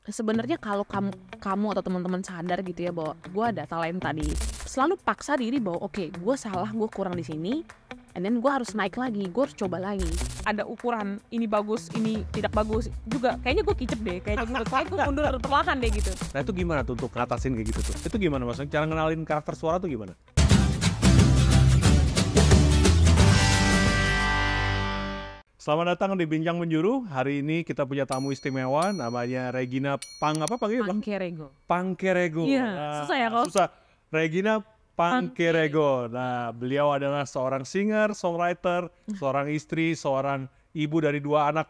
sebenarnya kalau kamu atau teman-teman sadar gitu ya bahwa gue ada talenta di, selalu paksa diri bahwa oke, gue salah, gue kurang di sini, and then gue harus naik lagi, gue harus coba lagi. Ada ukuran ini bagus, ini tidak bagus juga. Kayaknya gue kicep deh, kayak gue mundur perlahan deh gitu. Nah itu gimana tuh untuk ngatasin kayak gitu tuh? Itu gimana maksudnya? Cara ngenalin karakter suara tuh gimana? Selamat datang di Bincang Menjuru. Hari ini kita punya tamu istimewa, namanya Regina Pangkerego. Pangkerego. Iya, Nah, susah ya kok. Susah. Regina Pangkerego. Nah, beliau adalah seorang singer, songwriter, seorang istri, seorang ibu dari dua anak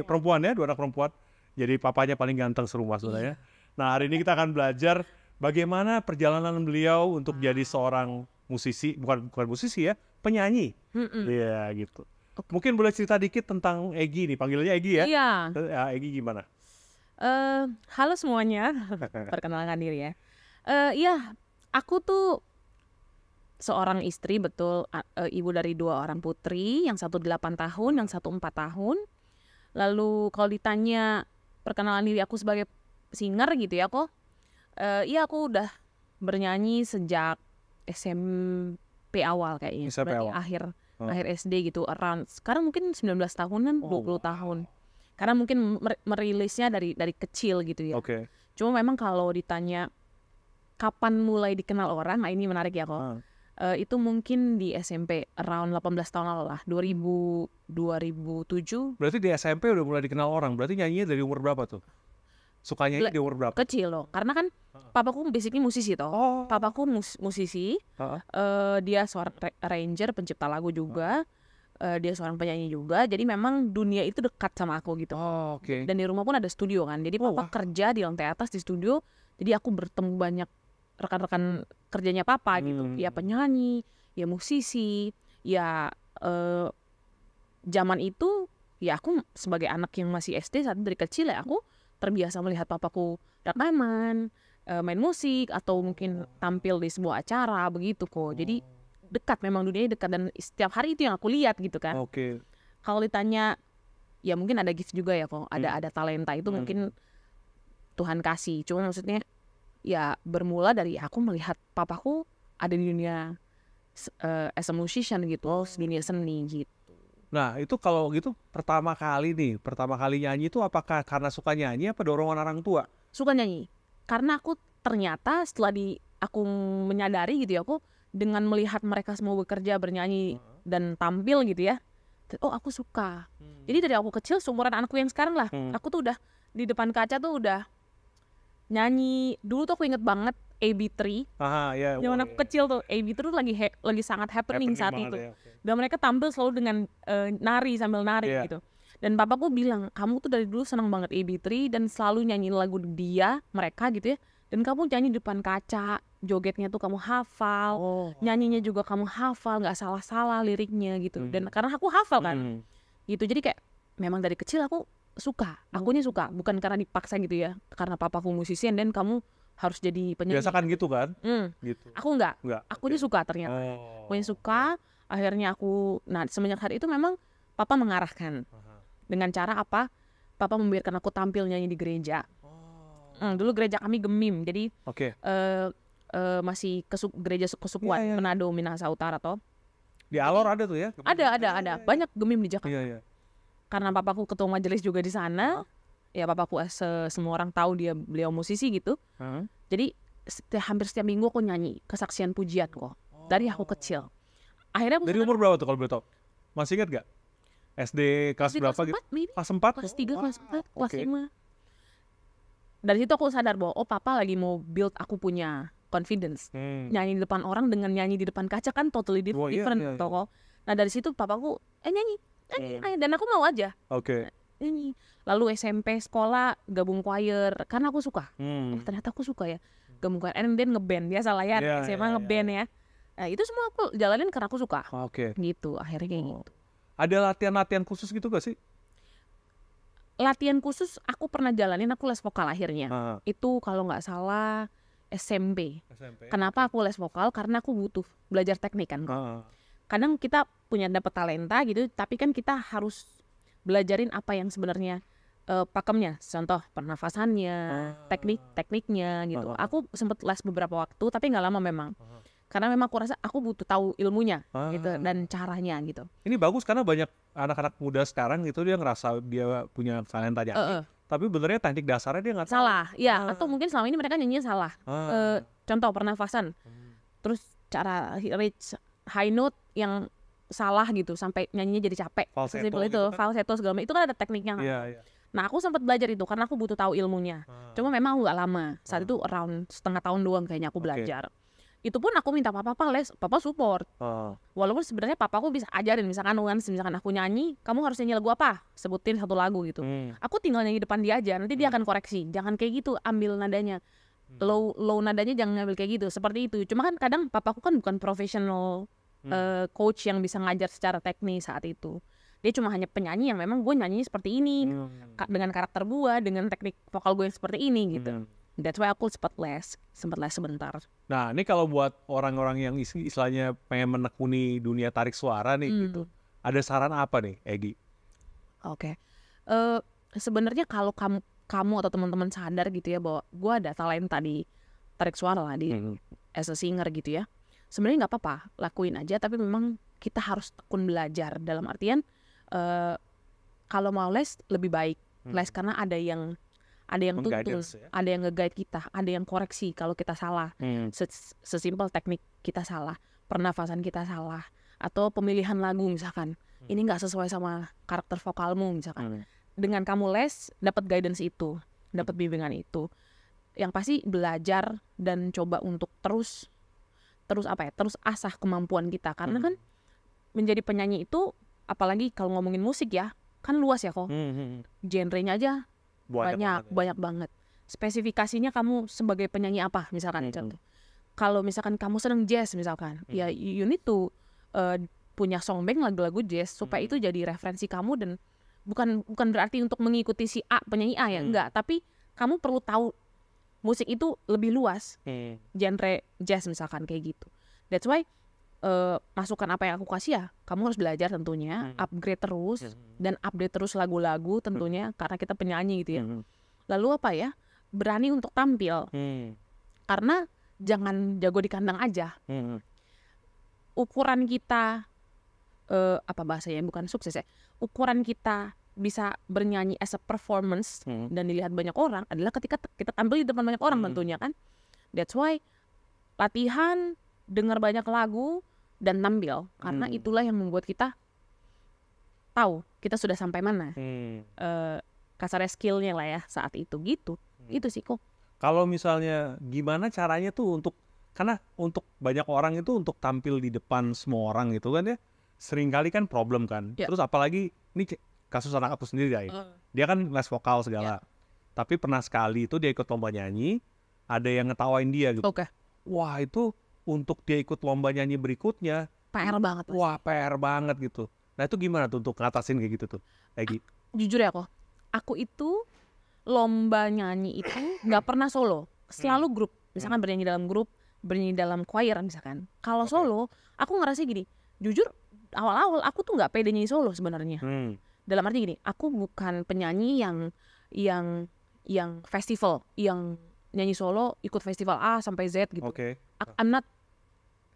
perempuan ya, dua anak perempuan. Jadi papanya paling ganteng serumah sebenarnya. Nah, hari ini kita akan belajar bagaimana perjalanan beliau untuk jadi seorang musisi, bukan musisi ya, penyanyi. Iya gitu. Mungkin boleh cerita dikit tentang Egy nih, panggilannya Egy ya? Iya. Ya, Egy gimana? Halo semuanya, perkenalkan diri ya. Iya, aku tuh seorang istri, betul, ibu dari dua orang putri, yang satu 8 tahun, yang satu 4 tahun. Lalu kalau ditanya perkenalan diri aku sebagai singer gitu ya kok, iya aku udah bernyanyi sejak SMP awal kayaknya, SMP berarti awal. akhir SD gitu, around sekarang mungkin 19 tahunan, 20 tahun. Karena mungkin merilisnya dari kecil gitu ya. Oke. Cuma memang kalau ditanya kapan mulai dikenal orang, nah ini menarik ya kok. Itu mungkin di SMP, around 18 tahun lalu lah, 2007. Berarti di SMP udah mulai dikenal orang. Berarti nyanyinya dari umur berapa tuh? Sukanya di umur berapa? Kecil loh, karena kan papaku basically musisi toh. Papaku musisi, dia seorang arranger, pencipta lagu juga, dia seorang penyanyi juga. Jadi memang dunia itu dekat sama aku gitu. Oke. Dan di rumah pun ada studio kan. Jadi papa kerja di lantai atas di studio. Jadi aku bertemu banyak rekan-rekan kerjanya papa gitu. Ya penyanyi, ya musisi, ya zaman itu ya aku sebagai anak yang masih SD saat dari kecil ya aku terbiasa melihat papaku rekaman, main musik, atau mungkin tampil di sebuah acara begitu kok. Jadi dekat, memang dunianya dekat, dan setiap hari itu yang aku lihat gitu kan. Oke. Kalau ditanya, ya mungkin ada gift juga ya kok, ada talenta itu mungkin Tuhan kasih. Cuma maksudnya ya bermula dari aku melihat papaku ada di dunia as a musician gitu, dunia seni gitu. Nah itu kalau gitu pertama kali nyanyi itu apakah karena suka nyanyi apa dorongan orang tua? Suka nyanyi. Karena aku ternyata setelah aku menyadari gitu ya, aku dengan melihat mereka semua bekerja, bernyanyi dan tampil gitu ya, oh aku suka. Jadi dari aku kecil, seumuran anakku yang sekarang lah, aku tuh udah di depan kaca tuh udah nyanyi. Dulu tuh aku inget banget AB3. Ya. Zaman aku kecil tuh AB3 tuh lagi sangat happening saat itu. Ya, Dan mereka tampil selalu dengan nari, sambil nari gitu. Dan papaku bilang, kamu tuh dari dulu senang banget AB3 dan selalu nyanyi lagu mereka gitu ya. Dan kamu nyanyi di depan kaca, jogetnya tuh kamu hafal, nyanyinya juga kamu hafal, nggak salah-salah liriknya gitu. Dan karena aku hafal kan, gitu. Jadi kayak memang dari kecil aku suka, akunya suka, bukan karena dipaksa gitu ya. Karena papaku musisi dan kamu harus jadi penyanyi. Biasa kan gitu kan? Gitu. Aku enggak. Akunya suka ternyata. Akunya suka. Akhirnya semenjak hari itu memang papa mengarahkan. Dengan cara apa? Papa membiarkan aku tampil nyanyi di gereja. Dulu gereja kami Gemim. Jadi masih gereja kesukuan Manado, Minahasa Utara toh. Di Alor ada tuh ya? Ada. Banyak Gemim di Jakarta. Iya. Karena papaku ketua majelis juga di sana. Ya papaku semua orang tahu beliau musisi gitu. Jadi hampir setiap minggu aku nyanyi kesaksian pujian kok. Dari aku kecil. Akhirnya dari umur berapa tuh kalau boleh tahu? Masih ingat gak? SD kelas berapa gitu? Kelas 4? Kelas 3, kelas 4, kelas 5. Dari situ aku sadar bahwa papa lagi mau build aku punya confidence. Nyanyi di depan orang dengan nyanyi di depan kaca kan totally different toh. Nah dari situ papaku nyanyi. Dan aku mau aja. Nyanyi. Lalu SMP sekolah gabung choir karena aku suka. Ternyata aku suka ya gabung choir, and then ngeband biasa lah ya. SMA ngeband ya. Nah itu semua aku jalanin karena aku suka. Gitu akhirnya kayak gitu. Ada latihan-latihan khusus gitu gak sih? Latihan khusus aku pernah jalanin, aku les vokal akhirnya. Itu kalau nggak salah SMP. Kenapa aku les vokal? Karena aku butuh belajar teknik kan. Kadang kita dapat talenta gitu, tapi kan kita harus belajarin apa yang sebenarnya pakemnya, contoh pernafasannya, tekniknya gitu. Aku sempat les beberapa waktu tapi nggak lama memang. Karena memang aku rasa aku butuh tahu ilmunya gitu dan caranya gitu. Ini bagus karena banyak anak-anak muda sekarang gitu dia ngerasa dia punya talenta nyanyi, tapi benernya teknik dasarnya dia nggak tahu. Salah, ya. Atau mungkin selama ini mereka nyanyinya salah. Contoh pernafasan, terus cara reach high note yang salah gitu sampai nyanyinya jadi capek. Falsetto itu gitu kan? Falsetto segala macam itu kan ada tekniknya. Nah aku sempat belajar itu karena aku butuh tahu ilmunya. Cuma memang aku nggak lama. Saat itu around setengah tahun doang kayaknya aku belajar. Itu pun aku minta papa les, papa support. Walaupun sebenarnya papa aku bisa ajarin, misalkan aku nyanyi, kamu harus nyanyi lagu apa? Sebutin satu lagu gitu. Aku tinggal nyanyi depan dia aja, nanti dia akan koreksi. Jangan kayak gitu, ambil nadanya. Low nadanya jangan ngambil kayak gitu, seperti itu. Cuma kan kadang papaku kan bukan professional coach yang bisa ngajar secara teknis saat itu. Dia cuma hanya penyanyi yang memang gue nyanyi seperti ini, dengan karakter gue, dengan teknik vokal gue yang seperti ini gitu. That's why aku sempat les sebentar. Nah ini kalau buat orang-orang yang istilahnya pengen menekuni dunia tarik suara nih gitu, ada saran apa nih Egy? Oke. Sebenarnya kalau kamu atau teman-teman sadar gitu ya bahwa gue ada talenta di tarik suara lah di as a singer gitu ya, sebenarnya nggak apa-apa, lakuin aja. Tapi memang kita harus tekun belajar, dalam artian kalau mau les lebih baik les karena ada yang tuntun, ada yang nge-guide kita, ada yang koreksi kalau kita salah. Sesimpel teknik kita salah, pernafasan kita salah, atau pemilihan lagu misalkan ini nggak sesuai sama karakter vokalmu misalkan. Dengan kamu les dapat guidance itu, dapat bimbingan itu, yang pasti belajar dan coba untuk terus asah kemampuan kita. Karena kan menjadi penyanyi itu, apalagi kalau ngomongin musik ya, kan luas ya kok. Genrenya aja banyak banget. Spesifikasinya kamu sebagai penyanyi apa misalkan contoh. Kalau misalkan kamu seneng jazz misalkan, ya you need to punya songbank lagu-lagu jazz supaya itu jadi referensi kamu. Dan bukan berarti untuk mengikuti si A, penyanyi A ya, enggak, tapi kamu perlu tahu musik itu lebih luas. Genre jazz misalkan kayak gitu. That's why masukan apa yang aku kasih ya, kamu harus belajar tentunya, upgrade terus dan update terus lagu-lagu tentunya karena kita penyanyi gitu ya. Lalu apa ya, berani untuk tampil, karena jangan jago di kandang aja. Ukuran kita apa bahasanya, bukan sukses ya, ukuran kita bisa bernyanyi as a performance dan dilihat banyak orang adalah ketika kita tampil di depan banyak orang tentunya kan. That's why latihan, dengar banyak lagu dan tampil, karena itulah yang membuat kita tahu kita sudah sampai mana. Kasarnya skillnya lah ya saat itu gitu. Itu sih kok. Kalau misalnya gimana caranya tuh karena untuk banyak orang itu untuk tampil di depan semua orang gitu kan ya, seringkali kan problem kan. Terus apalagi ini kasus anak aku sendiri ya, dia kan les vokal segala, tapi pernah sekali itu dia ikut lomba nyanyi, ada yang ngetawain dia gitu. Wah itu untuk dia ikut lomba nyanyi berikutnya PR banget. Wah PR banget gitu. Nah itu gimana tuh untuk ngatasin kayak gitu tuh Egy? Jujur ya kok, aku itu lomba nyanyi itu nggak pernah solo, selalu grup. Misalkan bernyanyi dalam grup, bernyanyi dalam choir misalkan. Kalau solo, aku ngerasa gini, jujur awal-awal aku tuh nggak pede nyanyi solo sebenarnya. Dalam arti gini, aku bukan penyanyi yang festival, yang nyanyi solo ikut festival A sampai Z gitu. I'm not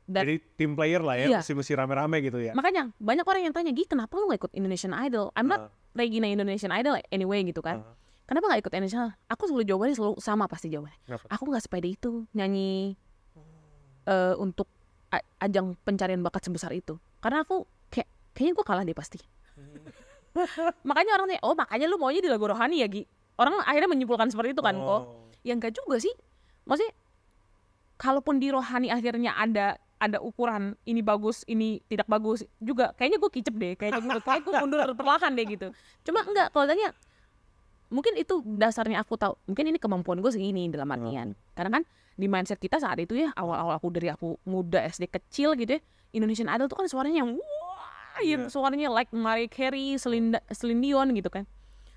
that. Jadi team player lah ya, mesti rame-rame gitu ya. Makanya banyak orang yang tanya, Gi kenapa lu gak ikut Indonesian Idol? I'm not Regina Indonesian Idol anyway gitu kan. Kenapa gak ikut Indonesian? Aku selalu jawabannya selalu sama pasti jawabannya. Aku gak sepede itu nyanyi untuk ajang pencarian bakat sebesar itu. Karena aku kayaknya gue kalah deh pasti. Makanya orang tanya, oh makanya lu maunya di lagu rohani ya Gi? Orang akhirnya menyimpulkan seperti itu kan kok. Ya enggak juga sih. Maksudnya kalaupun di rohani akhirnya ada ukuran ini bagus, ini tidak bagus juga, kayaknya gue kicep deh, kayaknya gue mundur perlahan deh gitu. Cuma enggak, kalau tanya mungkin itu dasarnya aku tahu, mungkin ini kemampuan gue segini dalam artian. Karena kan di mindset kita saat itu ya, awal-awal dari aku muda SD kecil gitu ya, Indonesian Idol tuh kan suaranya yang suaranya like Mariah Carey, Celine Dion gitu kan.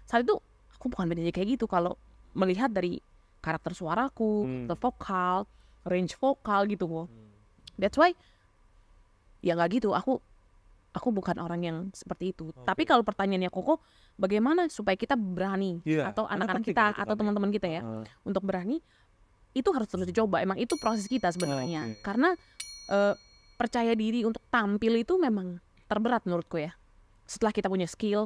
Saat itu aku bukan penyanyi kayak gitu kalau melihat dari karakter suaraku, vokal, range vokal gitu kok. That's why ya nggak gitu. Aku aku bukan orang yang seperti itu. Tapi kalau pertanyaannya Koko, bagaimana supaya kita berani atau anak-anak kita atau teman-teman kita ya untuk berani, itu harus terus dicoba. Emang itu proses kita sebenarnya. Karena percaya diri untuk tampil itu memang terberat menurutku ya. Setelah kita punya skill,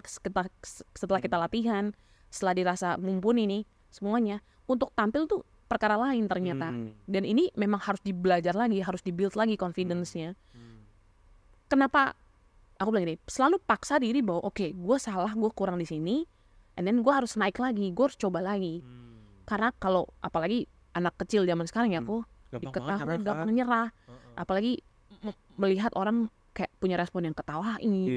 setelah kita latihan, setelah dirasa mumpuni nih semuanya, untuk tampil tuh perkara lain ternyata. Dan ini memang harus dibelajar lagi, harus dibuild lagi confidence-nya. Kenapa aku bilang gini, selalu paksa diri bahwa oke, gue salah, gue kurang di sini, and then gue harus naik lagi, gue harus coba lagi. Karena kalau apalagi anak kecil zaman sekarang ya, aku gampang nyerah. Apalagi melihat orang kayak punya respon yang ketawa ini.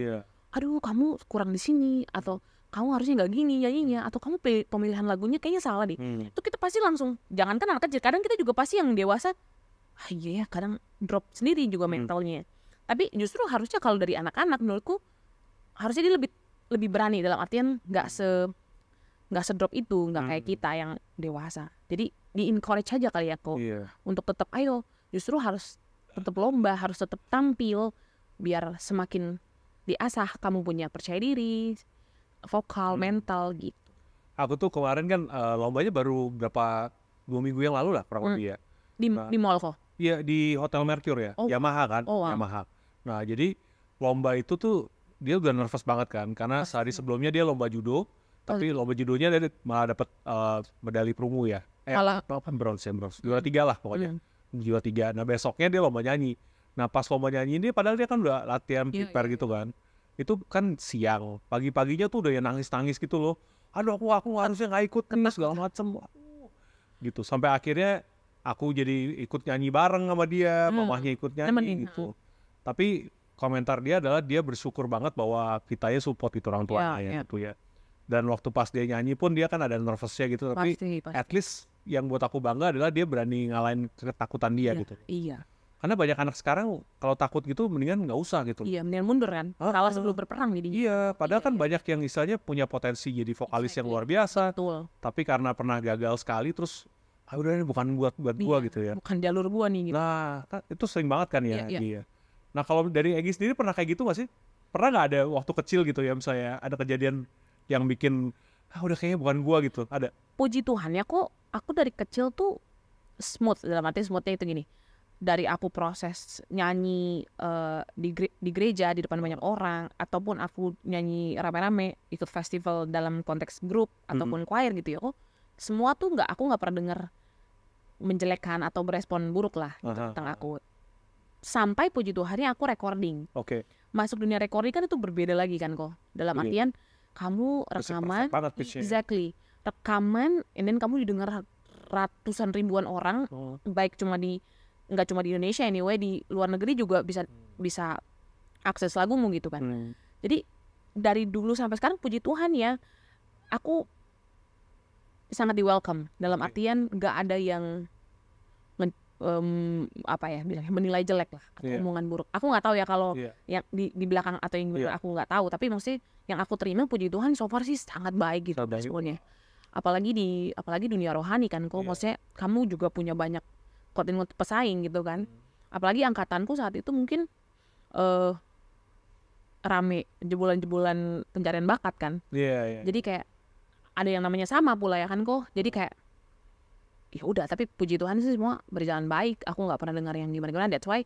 Aduh, kamu kurang di sini, atau kamu harusnya nggak gini nyanyinya, atau kamu pemilihan lagunya kayaknya salah deh. Itu kita pasti langsung, jangankan anak kecil, kadang kita juga pasti yang dewasa, iya ya, kadang drop sendiri juga mentalnya. Tapi justru harusnya kalau dari anak-anak menurutku harusnya dia lebih berani, dalam artian nggak se-drop itu, nggak kayak kita yang dewasa. Jadi di-encourage aja kali ya kok untuk tetap ayo, justru harus tetap lomba, harus tetap tampil biar semakin diasah kamu punya percaya diri, vokal, mental gitu. Aku tuh kemarin kan lombanya baru 2 minggu yang lalu lah kurang lebih ya. Di mall kok? Iya, di Hotel Mercure ya, Yamaha kan, Yamaha. Nah jadi lomba itu tuh dia udah nervous banget kan, karena sehari sebelumnya dia lomba judo, tapi lomba judonya dia malah dapat medali perunggu ya. Bronze, juara 3 lah pokoknya. Juara 3. Nah besoknya dia lomba nyanyi. Nah pas lomba nyanyi ini padahal dia kan udah latihan prepare gitu kan. Itu kan siang, pagi-paginya tuh udah ya nangis-nangis gitu loh. Aduh aku harusnya nggak ikut nih segala macem. Gitu sampai akhirnya aku jadi ikut nyanyi bareng sama dia, mamahnya ikut nyanyi gitu. Tapi komentar dia adalah dia bersyukur banget bahwa kita ya support itu orang tuanya gitu ya. Dan waktu pas dia nyanyi pun dia kan ada nervousnya gitu, tapi pasti. At least yang buat aku bangga adalah dia berani ngalahin ketakutan dia gitu. Iya. Karena banyak anak sekarang kalau takut gitu mendingan nggak usah gitu. Iya, mendingan mundur kan. Kalah sebelum berperang jadi. Iya, padahal kan banyak yang istilahnya punya potensi jadi vokalis yang luar biasa. Betul. Tapi karena pernah gagal sekali terus udah ini bukan buat gua gitu ya. Bukan jalur gua nih gitu. Nah, itu sering banget kan ya. Iya. Nah, kalau dari Egy sendiri pernah kayak gitu gak sih? Pernah nggak ada waktu kecil gitu ya misalnya ada kejadian yang bikin udah kayaknya bukan gua gitu? Ada? Puji Tuhan ya kok aku dari kecil tuh smooth, dalam arti smoothnya itu gini. Dari aku proses nyanyi di gereja di depan banyak orang, ataupun aku nyanyi rame-rame ikut festival dalam konteks grup ataupun choir gitu ya, kok semua tuh aku nggak pernah dengar menjelekkan atau berespon buruk lah tentang aku. Sampai puji Tuhannya aku recording. Masuk dunia recording kan itu berbeda lagi kan kok. Dalam artian kamu rekaman, rekaman, and then kamu didengar ratusan ribuan orang, baik nggak cuma di Indonesia anyway, di luar negeri juga bisa akses lagumu gitu kan. Jadi dari dulu sampai sekarang puji Tuhan ya, aku sangat di welcome, dalam artian nggak ada yang bilangnya menilai jelek lah atau omongan buruk. Aku nggak tahu ya kalau yang di belakang atau yang benar aku nggak tahu, tapi maksudnya yang aku terima puji Tuhan so far sih sangat baik gitu sebenarnya. Apalagi dunia rohani kan, kok maksudnya kamu juga punya banyak konten pesaing gitu kan. Apalagi angkatanku saat itu mungkin rame jebolan pencarian bakat kan. Jadi kayak ada yang namanya sama pula ya kan kok. Jadi kayak ya udah, tapi puji Tuhan sih semua berjalan baik. Aku nggak pernah dengar yang gimana-gimana. That's why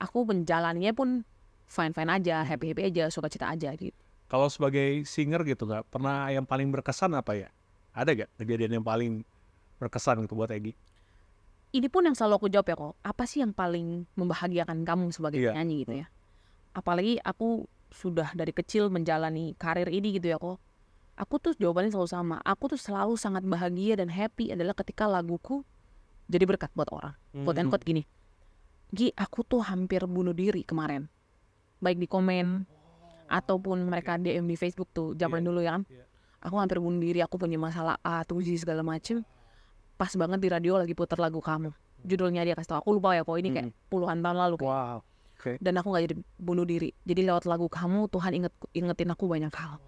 aku menjalaninya pun fine-fine aja, happy-happy aja, sukacita aja gitu. Kalau sebagai singer gitu nggak pernah yang paling berkesan apa ya? Ada gak kejadian yang paling berkesan gitu buat Egy? Ini pun yang selalu aku jawab ya kok. Apa sih yang paling membahagiakan kamu sebagai penyanyi gitu ya? Apalagi aku sudah dari kecil menjalani karir ini gitu ya kok. Aku tuh jawabannya selalu sama. Aku tuh selalu sangat bahagia dan happy adalah ketika laguku jadi berkat buat orang. Quote-unquote gini, Gi, aku tuh hampir bunuh diri kemarin. Baik di komen ataupun mereka DM di Facebook tuh zaman dulu ya kan. Aku hampir bunuh diri, aku punya masalah A, tuh segala macem. Pas banget di radio lagi putar lagu kamu. Judulnya dia kasih tau, aku lupa ya kok, ini kayak puluhan tahun lalu kayak. Dan aku gak jadi bunuh diri. Jadi lewat lagu kamu Tuhan ingetin aku banyak hal.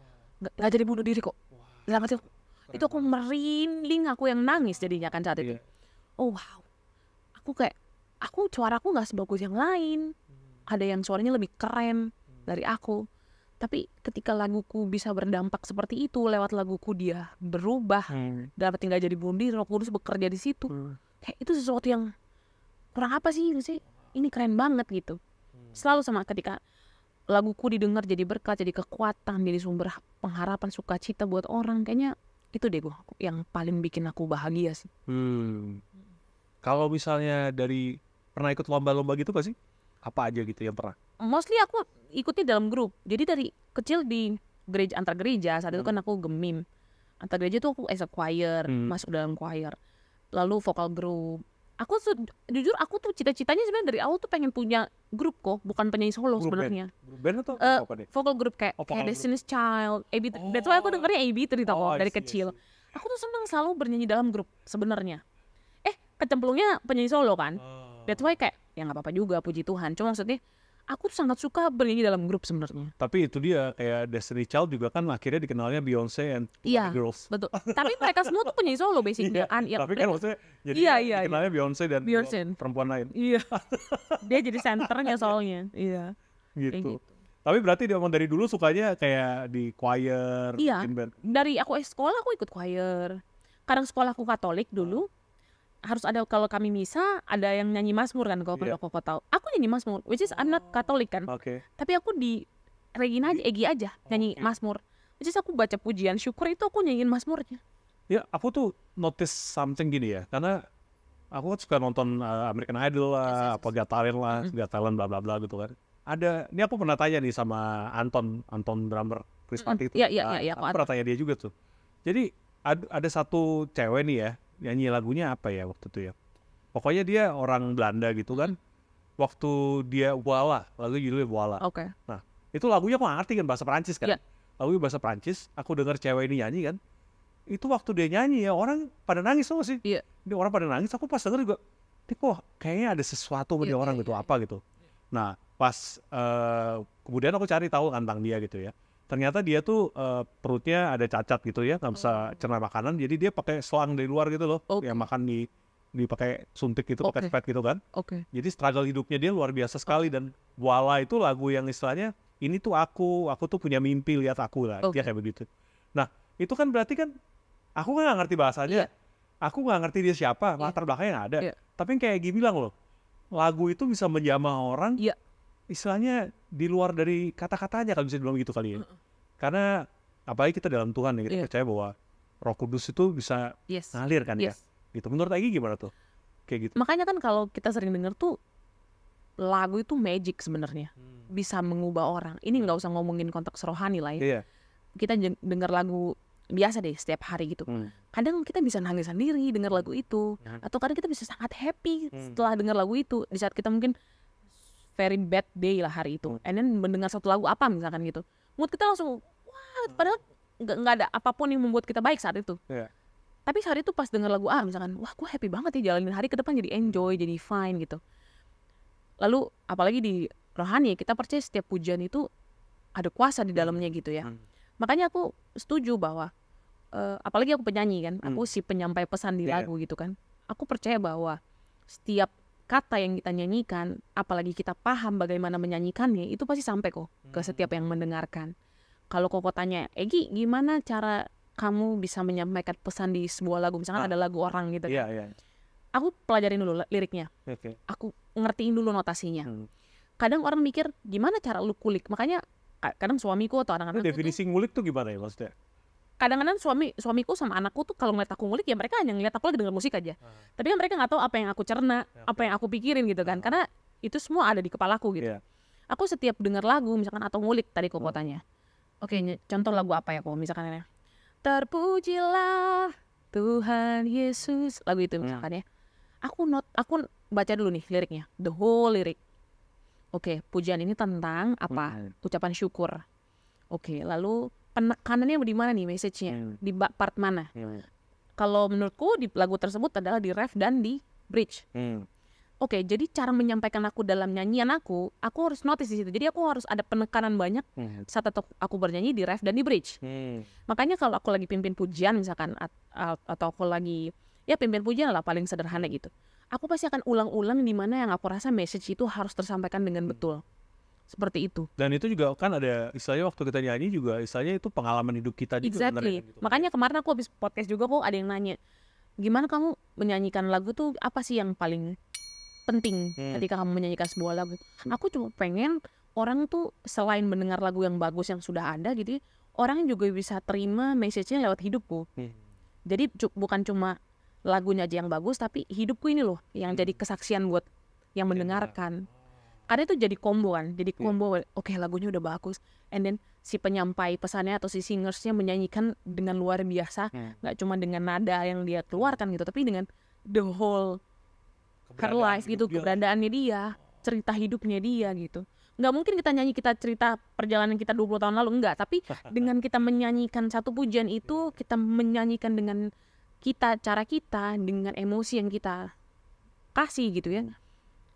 Gak jadi bunuh diri kok. Itu aku merinding, aku yang nangis jadinya kan saat itu. Oh wow. Suaraku gak sebagus yang lain. Ada yang suaranya lebih keren. dari aku. Tapi ketika laguku bisa berdampak seperti itu, lewat laguku dia berubah, dapat tinggal jadi bunuh diri, Roh Kudus bekerja di situ. Kayak itu sesuatu yang kurang apa sih? Ini keren banget gitu. Selalu sama ketika laguku didengar jadi berkat, jadi kekuatan, jadi sumber pengharapan, sukacita buat orang. Kayaknya itu deh gue yang paling bikin aku bahagia sih. Kalau misalnya dari pernah ikut lomba-lomba gitu gak sih? Apa aja gitu yang pernah? Mostly aku ikutnya dalam grup. Jadi dari kecil di gereja, antar gereja, saat itu kan aku gemim. Antar gereja tuh aku as a choir, masuk dalam choir. Lalu vokal group. Aku jujur aku tuh cita-citanya sebenarnya dari awal tuh pengen punya grup kok, bukan penyanyi solo sebenarnya. Grup band atau apa deh? Vokal group kayak Destiny's Child, AB. That's why aku dengernya AB dari dari kecil. Aku tuh senang selalu bernyanyi dalam grup sebenarnya. Kecemplungnya penyanyi solo kan. That's why kayak ya nggak apa-apa juga, puji Tuhan. Cuma maksudnya aku tuh sangat suka bernyanyi dalam grup sebenarnya. Tapi itu dia, kayak Destiny Child juga kan akhirnya dikenalnya Beyonce and Girls. Betul. Tapi mereka semua tuh penyanyi solo basicnya kan. Tapi kan maksudnya jadi dikenalnya Beyonce dan perempuan lain. Iya. Dia jadi senternya soalnya. Iya. Gitu. Tapi berarti dia dari dulu sukanya kayak di choir, iya. band. Dari aku sekolah aku ikut choir. Kadang sekolahku Katolik dulu. Harus ada, kalau kami misa ada yang nyanyi Mazmur kan, kalau kau tahu. Aku nyanyi Mazmur, which is I'm not Katolik kan. Tapi aku di Regina aja, Egi aja nyanyi Mazmur. Which is aku baca pujian syukur itu aku nyanyiin Mazmurnya. Ya, aku tuh notice something gini ya, karena aku suka nonton American Idol lah, apa Got Talent lah, Got Talent bla bla bla gitu kan. Ini aku pernah tanya nih sama Anton drummer Chris Patti itu. Iya, aku pernah tanya dia juga tuh. Jadi ada satu cewek nih ya, nyanyi lagunya apa ya waktu itu ya. Pokoknya dia orang Belanda gitu kan. Waktu dia Voila, lagu judulnya Voila. Nah, itu lagunya aku ngerti kan, bahasa Perancis kan. Lagunya bahasa Perancis, aku dengar cewek ini nyanyi kan. Itu waktu dia nyanyi ya, orang pada nangis tuh sih. Dia orang pada nangis, aku pas denger juga, kok kayaknya ada sesuatu sama dia orang gitu, apa gitu. Nah, pas kemudian aku cari tahu tentang dia gitu ya. Ternyata dia tuh perutnya ada cacat gitu ya, nggak bisa cerna makanan, jadi dia pakai selang dari luar gitu loh, yang makan dipakai suntik gitu, pakai spet gitu kan. Jadi struggle hidupnya dia luar biasa sekali, dan Voila itu lagu yang istilahnya ini tuh aku tuh punya mimpi, lihat aku lah, dia kayak begitu. Nah itu kan berarti kan aku nggak ngerti bahasanya, aku nggak ngerti dia siapa, latar belakangnya nggak ada, tapi kayak Gi bilang loh, lagu itu bisa menjamah orang. Istilahnya di luar dari kata-katanya kalau bisa dibilang gitu kali ya. Karena apalagi kita dalam Tuhan ya, kita percaya bahwa Roh Kudus itu bisa ngalir kan ya. Gitu. Menurut Egi gimana tuh? Kayak gitu. Makanya kan kalau kita sering dengar tuh lagu itu magic sebenarnya. Bisa mengubah orang. Ini nggak usah ngomongin konteks rohani lah ya. Kita dengar lagu biasa deh setiap hari gitu. Kadang kita bisa nangis sendiri dengar lagu itu, atau kadang kita bisa sangat happy setelah dengar lagu itu di saat kita mungkin very bad day lah hari itu, and then mendengar satu lagu apa misalkan gitu, mood kita langsung wah, padahal nggak ada apapun yang membuat kita baik saat itu. Tapi saat itu pas dengar lagu misalkan, wah gue happy banget ya, jalanin hari ke depan jadi enjoy, jadi fine gitu. Lalu apalagi di rohani kita percaya setiap pujian itu ada kuasa di dalamnya gitu ya. Makanya aku setuju bahwa apalagi aku penyanyi kan, aku si penyampai pesan di lagu gitu kan. Aku percaya bahwa setiap kata yang kita nyanyikan, apalagi kita paham bagaimana menyanyikannya, itu pasti sampai kok ke setiap yang mendengarkan. Kalau kok tanya, Egi gimana cara kamu bisa menyampaikan pesan di sebuah lagu, misalkan ada lagu orang gitu kan. Aku pelajarin dulu liriknya, aku ngertiin dulu notasinya. Kadang orang mikir gimana cara lu kulik, makanya kadang suamiku atau anak-anak definisi ngulik tuh gimana ya maksudnya? Kadang-kadang suamiku sama anakku tuh kalau ngeliat aku ngulik ya mereka hanya ngeliat aku lagi denger musik aja. Tapi kan mereka nggak tahu apa yang aku cerna, apa yang aku pikirin gitu kan. Karena itu semua ada di kepalaku gitu. Aku setiap denger lagu misalkan atau ngulik tadi kok tanya. Contoh lagu apa ya kok misalkan ya. Terpujilah Tuhan Yesus, lagu itu misalkan ya. Aku baca dulu nih liriknya, the whole lirik. Pujian ini tentang apa? Ucapan syukur. Lalu penekanannya di mana nih message-nya? Di part mana? Kalau menurutku di lagu tersebut adalah di ref dan di bridge. Jadi cara menyampaikan aku dalam nyanyian aku harus notice di situ. Jadi aku harus ada penekanan banyak saat aku bernyanyi di ref dan di bridge. Makanya kalau aku lagi pimpin pujian misalkan atau aku lagi pimpin pujian lah paling sederhana gitu. Aku pasti akan ulang-ulang di mana yang aku rasa message itu harus tersampaikan dengan betul. seperti itu. Dan itu juga kan ada istilahnya waktu kita nyanyi juga istilahnya itu pengalaman hidup kita juga. Exactly. Gitu. Makanya kemarin aku habis podcast juga kok ada yang nanya, gimana kamu menyanyikan lagu tuh, apa sih yang paling penting ketika kamu menyanyikan sebuah lagu? Aku cuma pengen orang tuh selain mendengar lagu yang bagus yang sudah ada gitu, orang juga bisa terima message-nya lewat hidupku. Jadi bukan cuma lagunya aja yang bagus, tapi hidupku ini loh yang jadi kesaksian buat yang mendengarkan. Karena itu jadi combo kan, jadi combo. Oke, lagunya udah bagus, and then si penyampai pesannya atau si singersnya menyanyikan dengan luar biasa, nggak cuma dengan nada yang dia keluarkan gitu, tapi dengan the whole her life gitu, keberadaannya dia, cerita hidupnya dia gitu. Nggak mungkin kita nyanyi, kita cerita perjalanan kita 20 tahun lalu, enggak, tapi dengan kita menyanyikan satu pujian itu, kita menyanyikan dengan kita, cara kita, dengan emosi yang kita kasih gitu ya.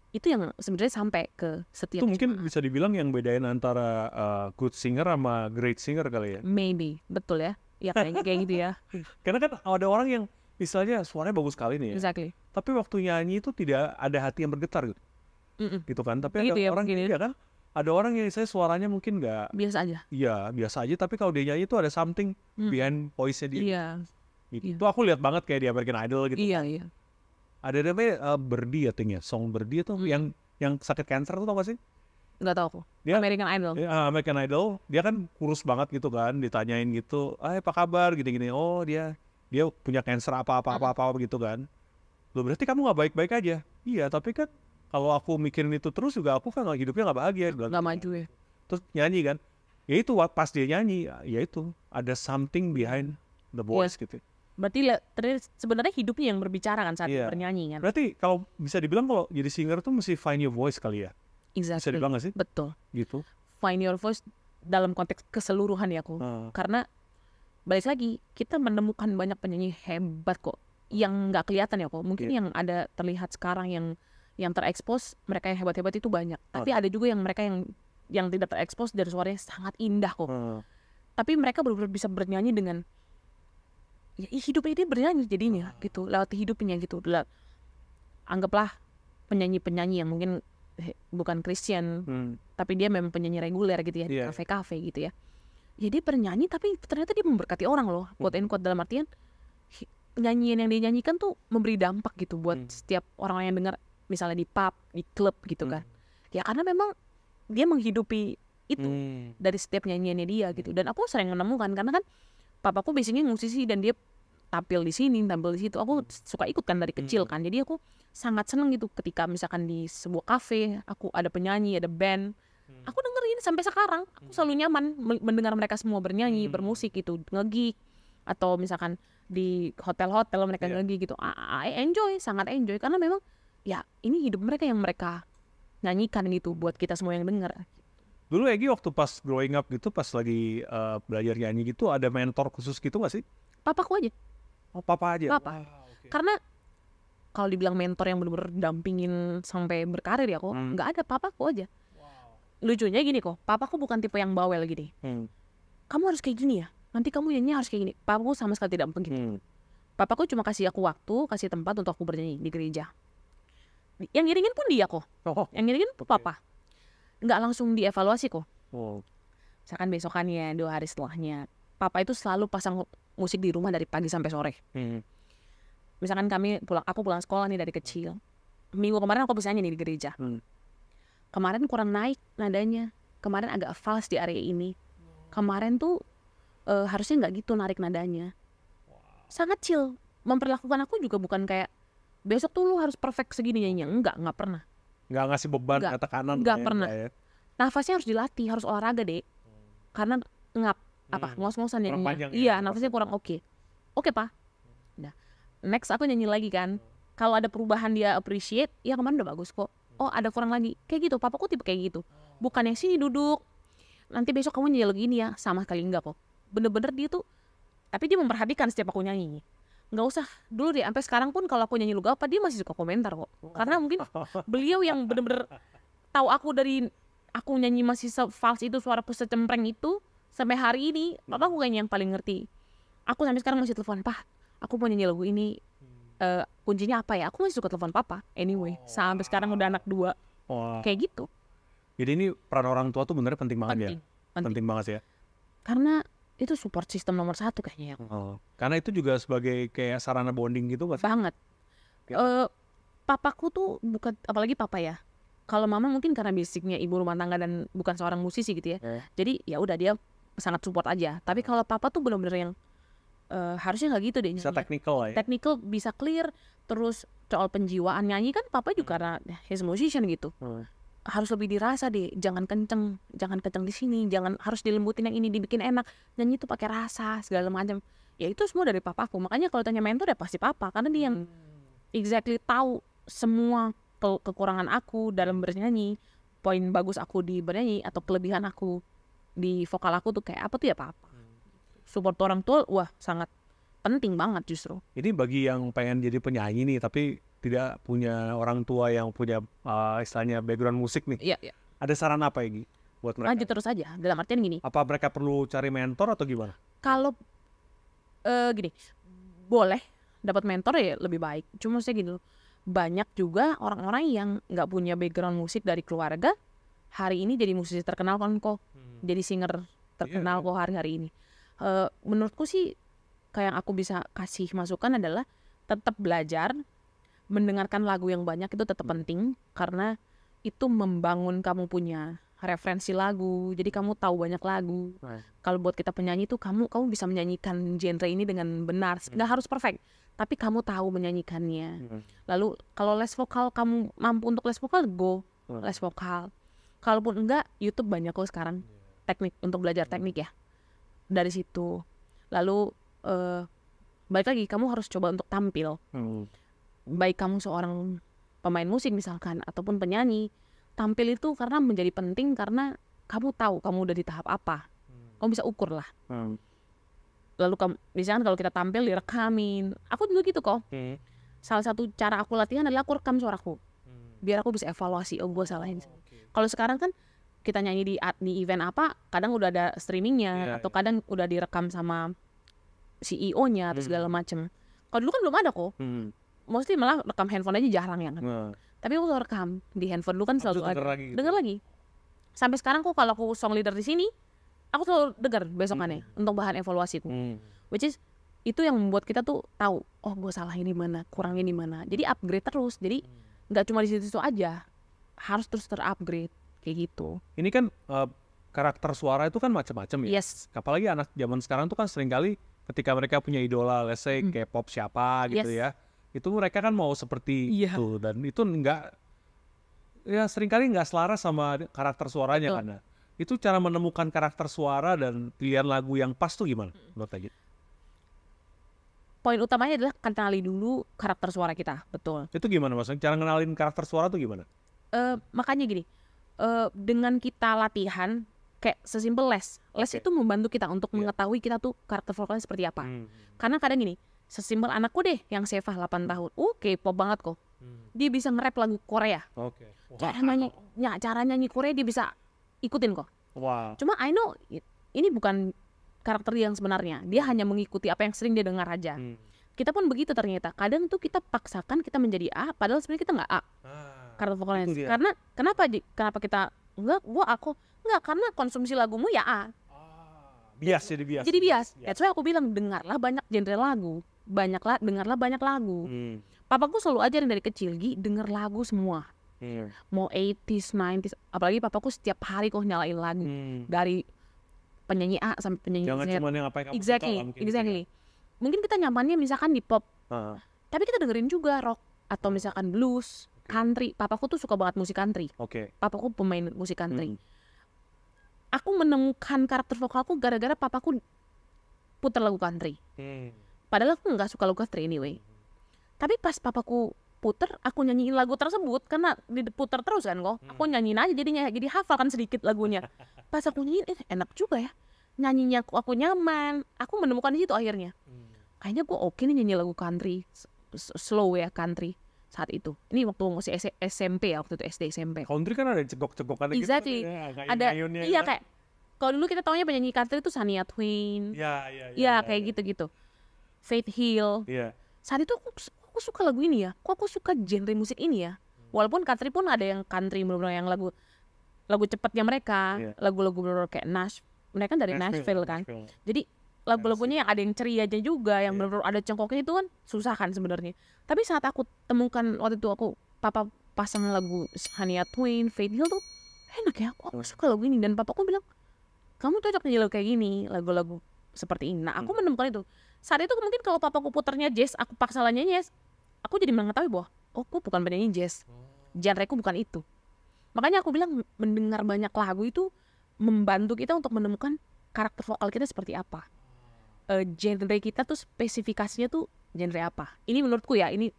Itu yang sebenarnya sampai ke setiap itu mungkin bisa dibilang yang bedain antara good singer sama great singer kali ya. Maybe, betul ya. Ya kayaknya kayak gitu ya. Karena kan ada orang yang misalnya suaranya bagus sekali nih ya. Exactly. Tapi waktu nyanyi itu tidak ada hati yang bergetar gitu. Gitu kan. Tapi gitu ada ya, orang ya kan. Ada orang yang saya suaranya mungkin nggak biasa aja. Iya, biasa aja, tapi kalau dia nyanyi itu ada something behind voice-nya dia. Iya. Gitu. Itu aku lihat banget kayak di American Idol gitu. Iya, iya. Ada namanya Birdie ya, Song Birdie tuh yang sakit kanker tuh, tau gak sih? Nggak tahu aku. Dia, American Idol. American Idol, dia kan kurus banget gitu kan, ditanyain gitu, apa kabar gini-gini. Oh, dia punya kanker apa gitu kan. Loh, berarti kamu nggak baik-baik aja? Iya, tapi kan kalau aku mikirin itu terus juga aku kan hidupnya nggak bahagia. Nggak maju ya. Terus nyanyi kan, ya itu pas dia nyanyi, ya itu ada something behind the voice gitu. Berarti sebenarnya hidupnya yang berbicara kan saat bernyanyi kan. Berarti kalau bisa dibilang kalau jadi singer tuh mesti find your voice kali ya. Exactly. Bisa dibilang gak sih? Betul. Gitu. Find your voice dalam konteks keseluruhan ya aku. Karena balik lagi kita menemukan banyak penyanyi hebat kok yang nggak kelihatan ya kok. Mungkin yang ada terlihat sekarang yang terekspos, mereka yang hebat-hebat itu banyak. Tapi ada juga yang mereka yang tidak terekspos dari suaranya sangat indah kok. Tapi mereka benar-benar bisa bernyanyi dengan ya hidupnya dia bernyanyi jadinya gitu, lewat hidupnya gitu. Anggaplah penyanyi-penyanyi yang mungkin bukan Christian, tapi dia memang penyanyi reguler gitu ya, di kafe-kafe gitu ya. Jadi bernyanyi tapi ternyata dia memberkati orang loh, quote-unquote, dalam artian nyanyian yang dia nyanyikan tuh memberi dampak gitu buat setiap orang yang dengar, misalnya di pub, di klub gitu kan. Ya karena memang dia menghidupi itu dari setiap nyanyiannya dia gitu. Dan aku sering menemukan, karena kan papaku basicnya musisi dan dia tampil di sini, tampil di situ. Aku suka ikut kan dari kecil kan. Jadi aku sangat seneng gitu ketika misalkan di sebuah kafe, aku ada penyanyi, ada band. Aku dengerin sampai sekarang. Aku selalu nyaman mendengar mereka semua bernyanyi, bermusik gitu, nge-gig. Atau misalkan di hotel-hotel mereka nge-gig gitu. I enjoy, sangat enjoy. Karena memang ya ini hidup mereka yang mereka nyanyikan gitu buat kita semua yang denger. Dulu Egi waktu pas growing up gitu, pas lagi belajar nyanyi gitu, ada mentor khusus gitu gak sih? Papaku aja. Oh, papa aja? Papa. Karena kalau dibilang mentor yang bener-bener dampingin sampai berkarir ya kok, nggak ada, papaku aja. Lucunya gini kok, papaku bukan tipe yang bawel gini. Kamu harus kayak gini ya, nanti kamu nyanyi harus kayak gini. Papaku sama sekali tidak begitu. Papaku cuma kasih aku waktu, kasih tempat untuk aku bernyanyi di gereja. Yang ngiringin pun dia kok. Yang ngiringin papa. Nggak langsung dievaluasi kok. Misalkan besokannya, 2 hari setelahnya, papa itu selalu pasang musik di rumah dari pagi sampai sore. Misalkan aku pulang sekolah nih dari kecil, minggu kemarin aku bisa nyanyi nih di gereja. Kemarin kurang naik nadanya, kemarin agak fals di area ini, kemarin tuh harusnya nggak gitu narik nadanya. Sangat chill. Memperlakukan aku juga bukan kayak besok tuh lu harus perfect segini nyanyinya. Nggak pernah. Nggak ngasih beban ke tekanan. Nggak pernah. Ya. Nafasnya harus dilatih, harus olahraga deh. Karena ngos-ngosan ya. Iya, nafasnya kurang oke. Oke, Pak. Nah, next aku nyanyi lagi kan. Kalau ada perubahan dia appreciate, ya kemarin udah bagus kok. Oh, ada kurang lagi. Kayak gitu, papaku tipe kayak gitu. Bukan yang sini duduk, nanti besok kamu nyanyi lagi ini ya. Sama sekali enggak kok. Bener-bener dia tuh, tapi dia memperhatikan setiap aku nyanyi. Nggak usah dulu deh, sampai sekarang pun kalau aku nyanyi lagu apa, dia masih suka komentar kok. Karena mungkin beliau yang bener-bener tahu aku dari aku nyanyi masih fals itu, suaraku secempreng itu, sampai hari ini, papa aku kayaknya yang paling ngerti. Aku sampai sekarang masih telepon, "Pak, aku mau nyanyi lagu ini, kuncinya apa ya?" Aku masih suka telepon papa. Anyway, sampai sekarang udah anak 2. Kayak gitu. Jadi ini peran orang tua tuh benernya penting banget ya? Penting banget ya? Karena itu support system nomor 1 kayaknya. Karena itu juga sebagai kayak sarana bonding gitu gak sih? Banget. Papaku tuh bukan, apalagi papa ya. Kalau mama mungkin karena basicnya ibu rumah tangga dan bukan seorang musisi gitu ya. Jadi ya udah dia sangat support aja. Tapi kalau papa tuh benar-benar yang harusnya nggak gitu deh. Bisa technical lah ya. Technical bisa clear. Terus soal penjiwaan nyanyi kan papa juga karena he's a musician gitu. Harus lebih dirasa deh, jangan kenceng di sini, jangan harus dilembutin yang ini, dibikin enak, nyanyi tuh pakai rasa segala macam. Ya itu semua dari papaku. Makanya kalau tanya mentor ya pasti papa, karena dia yang exactly tahu semua kekurangan aku dalam bernyanyi, poin bagus aku di bernyanyi atau kelebihan aku di vokal aku tuh kayak apa tuh ya papa. Support orang tua wah sangat penting banget justru. Ini bagi yang pengen jadi penyanyi nih tapi tidak punya orang tua yang punya istilahnya background musik nih. Iya. Ada saran apa ya Gi buat mereka? Lanjut terus aja. Dalam artian gini. Apa mereka perlu cari mentor atau gimana? Kalau gini, boleh dapat mentor ya lebih baik. Cuma saya gitu. Banyak juga orang-orang yang nggak punya background musik dari keluarga hari ini jadi musisi terkenal kan kok. Jadi singer terkenal kok hari-hari ini. Menurutku sih kayak yang aku bisa kasih masukan adalah tetap belajar. Mendengarkan lagu yang banyak itu tetap penting karena itu membangun kamu punya referensi lagu, jadi kamu tahu banyak lagu. Kalau buat kita penyanyi tuh kamu bisa menyanyikan genre ini dengan benar, nggak harus perfect, tapi kamu tahu menyanyikannya. Lalu kalau les vokal kamu mampu untuk les vokal, go les vokal. Kalaupun enggak, YouTube banyak kok sekarang teknik untuk belajar teknik ya dari situ. Lalu balik lagi kamu harus coba untuk tampil. Baik kamu seorang pemain musik misalkan ataupun penyanyi, tampil itu karena menjadi penting karena kamu tahu kamu udah di tahap apa. Kamu bisa ukur lah. Lalu misalkan kalau kita tampil direkamin, aku dulu gitu kok. Salah satu cara aku latihan adalah aku rekam suaraku biar aku bisa evaluasi, oh gue salahin. Kalau sekarang kan kita nyanyi di event apa, kadang udah ada streamingnya atau kadang udah direkam sama CEO-nya atau segala macem. Kalau dulu kan belum ada kok. Mostly malah rekam handphone aja jarang ya kan. Tapi aku selalu rekam di handphone dulu kan selalu denger lagi. Sampai sekarang kok kalau aku song leader di sini, aku selalu denger besokannya untuk bahan evaluasi tuh. Which is itu yang membuat kita tuh tahu, oh gue salah ini mana, kurangnya di mana. Jadi upgrade terus. Jadi nggak cuma di situ aja, harus terus terupgrade kayak gitu. Ini kan karakter suara itu kan macam-macam ya. Yes. Apalagi anak zaman sekarang tuh kan seringkali ketika mereka punya idola, let's say K-pop siapa gitu ya. Itu mereka kan mau seperti itu dan itu seringkali nggak selaras sama karakter suaranya karena itu cara menemukan karakter suara dan pilihan lagu yang pas tuh gimana menurut Agit? Poin utamanya adalah kenali dulu karakter suara kita, betul. Itu gimana maksudnya? Cara ngenalin karakter suara tuh gimana? Makanya gini, dengan kita latihan kayak sesimpel les itu membantu kita untuk mengetahui kita tuh karakter vokalnya seperti apa. Karena kadang gini, sesimpel anakku deh yang Seva 8 tahun, K-pop banget kok. Dia bisa nge-rap lagu Korea. Cara nyanyi Korea dia bisa ikutin kok. Cuma I know ini bukan karakter dia yang sebenarnya. Dia hanya mengikuti apa yang sering dia dengar aja. Kita pun begitu ternyata. Kadang tuh kita paksakan kita menjadi A, padahal sebenarnya kita nggak A. Karakter vokalnya. Karena kenapa kita enggak karena konsumsi lagumu ya A. Jadi bias. That's why aku bilang dengarlah banyak genre lagu. Dengarlah banyak lagu. Papaku selalu ajarin dari kecil, denger lagu semua. Mau 80s, 90s, apalagi papaku setiap hari kok nyalain lagu. Dari penyanyi A sampai penyanyi Z. Jangan cuma yang apa yang kamu suka. Exactly. Mungkin kita nyamannya misalkan di pop. Tapi kita dengerin juga rock atau misalkan blues, country. Papaku tuh suka banget musik country. Papaku pemain musik country. Aku menemukan karakter vokalku gara-gara papaku putar lagu country. Padahal aku nggak suka lagu country anyway. Tapi pas papaku puter, aku nyanyiin lagu tersebut karena diputar terus kan kok. Aku nyanyiin aja jadi hafal kan sedikit lagunya. Pas aku nyanyiin, enak juga ya. Nyanyinya aku nyaman. Aku menemukan di situ akhirnya. Kayaknya gue oke nih nyanyi lagu country, slow ya country saat itu. Ini waktu masih SMP ya, waktu itu SD SMP. Country kan ada cegok-cegokan exactly. Gitu. Ada iya kayak kalau dulu kita taunya penyanyi country itu Shania Twain. Iya kayak gitu-gitu. Faith Hill. Saat itu aku suka lagu ini ya. Kok aku suka genre musik ini ya? Walaupun country pun ada yang country benar-benar yang lagu lagu cepatnya mereka, lagu-lagu bener kayak mereka dari Nashville kan. Jadi lagu-lagunya yang ada yang ceria aja juga, yang bener-bener ada cengkoknya itu kan susah kan sebenarnya. Tapi saat aku temukan waktu itu papa pasang lagu Shania Twain, Faith Hill tuh enak ya, aku suka lagu ini. Dan papaku bilang, kamu cocok nyanyi lagu kayak gini, lagu-lagu seperti ini. Nah aku menemukan itu. Saat itu mungkin kalau papaku puternya jazz, aku paksa nyanyi jazz, aku jadi mengetahui bahwa aku bukan penyanyi jazz, genre-ku bukan itu. Makanya aku bilang mendengar banyak lagu itu membantu kita untuk menemukan karakter vokal kita seperti apa, genre kita tuh spesifikasinya tuh genre apa. Ini menurutku ya, ini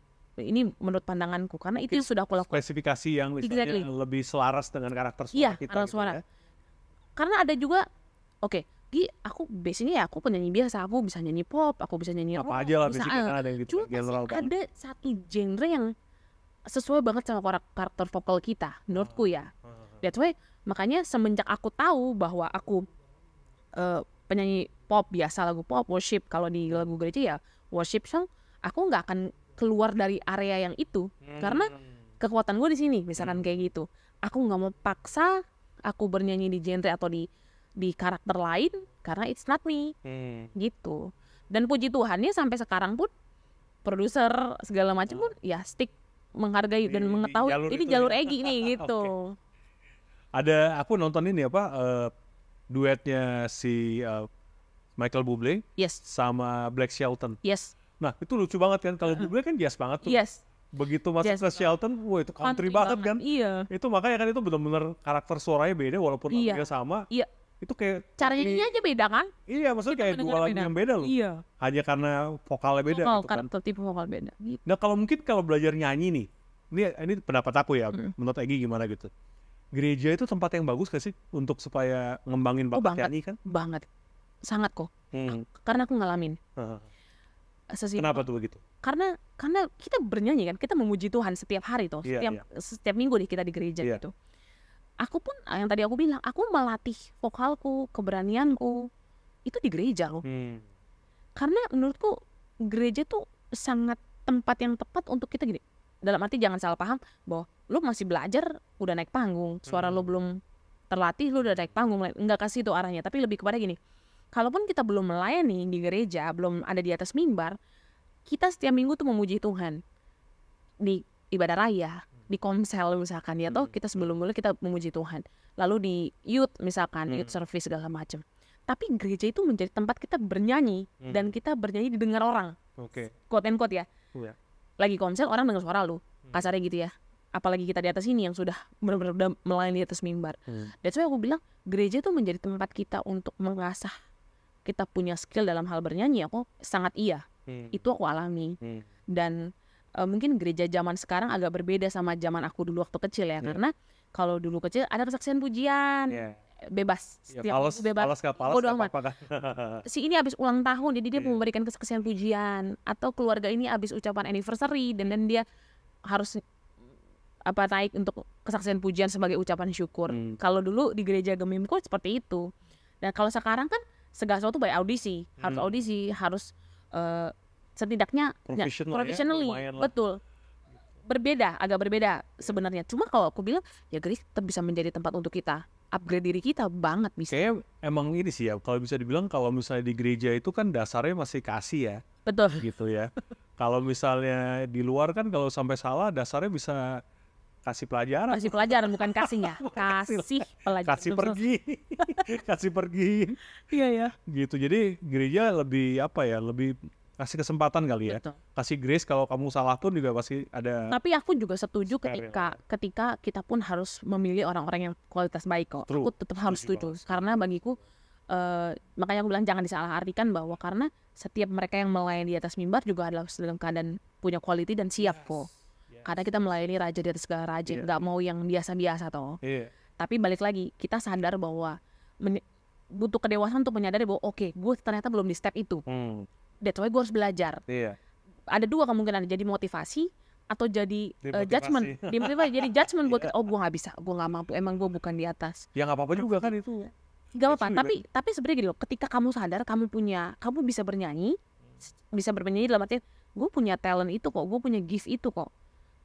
menurut pandanganku, karena itu yang sudah aku lakukan. Spesifikasi yang misalnya lebih selaras dengan karakter suara kita. Iya, suara. Ya? Karena ada juga, aku basicnya ya aku penyanyi biasa, aku bisa nyanyi pop, aku bisa nyanyi rock, apa aja lah basicnya, kan ada yang gitu. Cuma ada satu genre yang sesuai banget sama karakter vokal kita, menurutku ya. That's why makanya semenjak aku tahu bahwa aku penyanyi pop biasa, lagu pop, worship, kalau di lagu gereja ya worship song, aku nggak akan keluar dari area yang itu, karena kekuatan gue di sini, misalkan kayak gitu. Aku nggak mau paksa aku bernyanyi di genre atau di karakter lain, karena it's not me, gitu. Dan puji Tuhannya sampai sekarang pun produser segala macam pun ya stick menghargai dan mengetahui ini jalur Egy nih gitu. Ada, aku nonton ini duetnya si Michael Bublé sama Blake Shelton. Nah itu lucu banget kan, kalau Bublé kan jazz banget tuh. Begitu masuk ke Shelton, wah itu country banget kan. Itu makanya kan itu benar-benar karakter suaranya beda walaupun lagunya sama. Itu kayak cara nyanyinya aja beda kan? Iya, maksudnya kayak dua lagu yang beda loh. Hanya karena vokalnya beda gitu kan. Karakter tipe vokal beda. Gitu. Nah kalau mungkin kalau belajar nyanyi nih, ini pendapat aku ya, menurut Egy gimana gitu. Gereja itu tempat yang bagus gak sih untuk supaya ngembangin bakat nyanyi kan? Banget, sangat kok. Karena aku ngalamin. Kenapa tuh begitu? Karena kita bernyanyi kan, kita memuji Tuhan setiap hari toh, setiap minggu nih kita di gereja gitu. Aku pun yang tadi aku bilang, aku melatih vokalku, keberanianku itu di gereja loh. Karena menurutku gereja tuh sangat tempat yang tepat untuk kita gini. Dalam arti jangan salah paham bahwa lu masih belajar udah naik panggung, suara lu belum terlatih lu udah naik panggung, enggak, kasih itu arahnya. Tapi lebih kepada gini, kalaupun kita belum melayani di gereja, belum ada di atas mimbar, kita setiap minggu tuh memuji Tuhan di ibadah raya, di komsel misalkan ya, toh kita sebelum mulai kita memuji Tuhan, lalu di youth misalkan, youth service segala macam. Tapi gereja itu menjadi tempat kita bernyanyi dan kita bernyanyi didengar orang. Quote and quote ya. Lagi komsel orang dengar suara lu, kasarnya gitu ya. Apalagi kita di atas ini yang sudah benar-benar melayani di atas mimbar. That's why aku bilang gereja itu menjadi tempat kita untuk mengasah kita punya skill dalam hal bernyanyi. Aku sangat itu aku alami. Dan mungkin gereja zaman sekarang agak berbeda sama zaman aku dulu waktu kecil ya. Karena kalau dulu kecil ada kesaksian pujian, bebas, bebas. Bodoh amat. Si ini habis ulang tahun, jadi dia memberikan kesaksian pujian, atau keluarga ini habis ucapan anniversary dan dia harus naik untuk kesaksian pujian sebagai ucapan syukur. Kalau dulu di gereja Gemimku seperti itu. Dan kalau sekarang kan segala sesuatu by audisi, harus setidaknya professionally, betul. Agak berbeda sebenarnya. Cuma kalau aku bilang ya gereja tetap bisa menjadi tempat untuk kita upgrade diri kita banget bisa. Kayak emang ini sih ya, kalau bisa dibilang kalau misalnya di gereja itu kan dasarnya masih kasih ya. Betul. Gitu ya. Kalau misalnya di luar kan kalau sampai salah dasarnya bisa kasih pelajaran. Kasih pelajaran bukan kasih ya. Kasih pelajaran. Kasih pergi. Kasih pergi. Iya ya. Gitu. Jadi gereja lebih lebih kasih kesempatan kali ya. Betul. Kasih grace, kalau kamu salah pun juga pasti ada. Tapi aku juga setuju ketika kita pun harus memilih orang-orang yang kualitas baik kok. True. Aku tetap harus setuju. Karena bagiku makanya aku bilang jangan disalahartikan bahwa karena setiap mereka yang melayani di atas mimbar juga adalah dalam keadaan punya quality dan siap kok. Karena kita melayani raja di atas segala raja, nggak mau yang biasa-biasa toh. Tapi balik lagi, kita sadar bahwa butuh kedewasaan untuk menyadari bahwa oke, gue ternyata belum di step itu. That's why gue harus belajar. Ada dua kemungkinan, jadi motivasi atau jadi judgment. Dimotivasi jadi judgment buat gue nggak bisa, gue nggak mampu, emang gue bukan di atas. Ya nggak apa-apa juga kan itu. Gak apa-apa, tapi sebenarnya gini loh, ketika kamu sadar kamu bisa bernyanyi dalam arti gue punya talent itu kok, gue punya gift itu kok.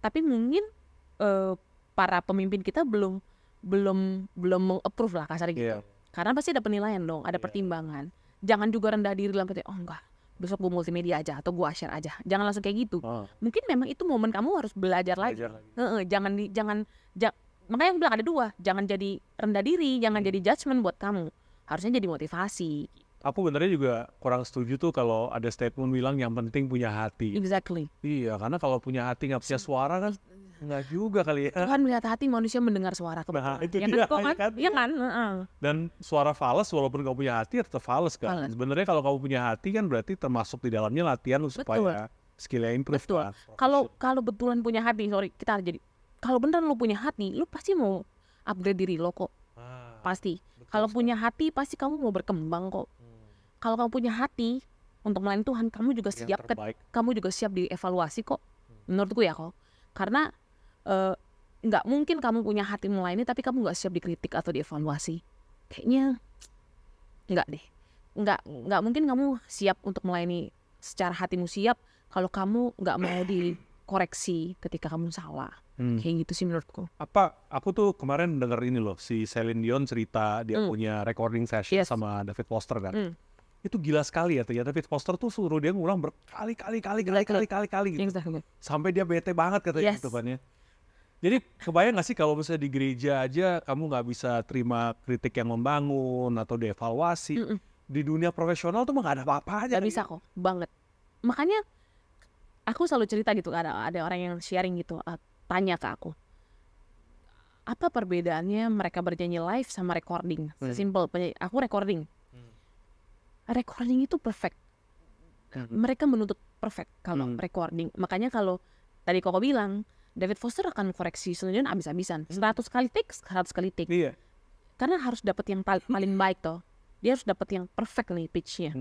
Tapi mungkin para pemimpin kita belum belum meng-approve lah kasar gitu. Karena pasti ada penilaian dong, ada pertimbangan. Jangan juga rendah diri dalam arti, oh enggak, besok gue multimedia aja atau gue share aja. Jangan langsung kayak gitu. Mungkin memang itu momen kamu harus belajar lagi. Jangan makanya yang bilang ada dua, jangan jadi rendah diri, jangan jadi judgement buat kamu. Harusnya jadi motivasi. Aku benernya juga kurang setuju tuh kalau ada statement bilang yang penting punya hati. Exactly. Iya, karena kalau punya hati nggak punya suara kan nggak juga kali ya. Tuhan melihat hati, manusia mendengar suara kebetulan. Nah, itu ya dia, kan? Iya kan? Dan suara fals walaupun kamu punya hati tetap fals kan. Sebenarnya kalau kamu punya hati kan berarti termasuk di dalamnya latihan lu supaya skillnya improve. Betul. Kalau betulan punya hati, kalau beneran lu punya hati, lu pasti mau upgrade diri lo kok. Pasti. Kalau punya hati pasti kamu mau berkembang kok. Kalau kamu punya hati untuk melayani Tuhan, kamu juga siap dievaluasi kok. Menurutku ya kok. Karena nggak mungkin kamu punya hati melayani tapi kamu nggak siap dikritik atau dievaluasi. Kayaknya nggak deh. Nggak mungkin kamu siap untuk melayani secara hatimu siap kalau kamu nggak mau dikoreksi ketika kamu salah. Kayak gitu sih menurutku. Aku tuh kemarin denger ini loh, si Celine Dion cerita dia punya recording session sama David Foster kan. Itu gila sekali ya, ternyata David Foster tuh suruh dia ngulang berkali-kali gitu. Sampai dia bete banget katanya gitu kan ya. Jadi kebayang gak sih kalau misalnya di gereja aja kamu gak bisa terima kritik yang membangun atau dievaluasi. Di dunia profesional tuh mah gak ada apa-apa aja. Gak bisa kok, banget. Makanya aku selalu cerita gitu, ada orang yang sharing gitu, tanya ke aku, apa perbedaannya mereka bernyanyi live sama recording? Simple, aku recording. Recording itu perfect. Mereka menuntut perfect kalau recording. Makanya kalau tadi Koko bilang, David Foster akan koreksi selanjutnya abis-abisan. 100 kali take, 100 kali take. Iya. Karena harus dapat yang paling baik toh. Dia harus dapat yang perfect nih pitch-nya.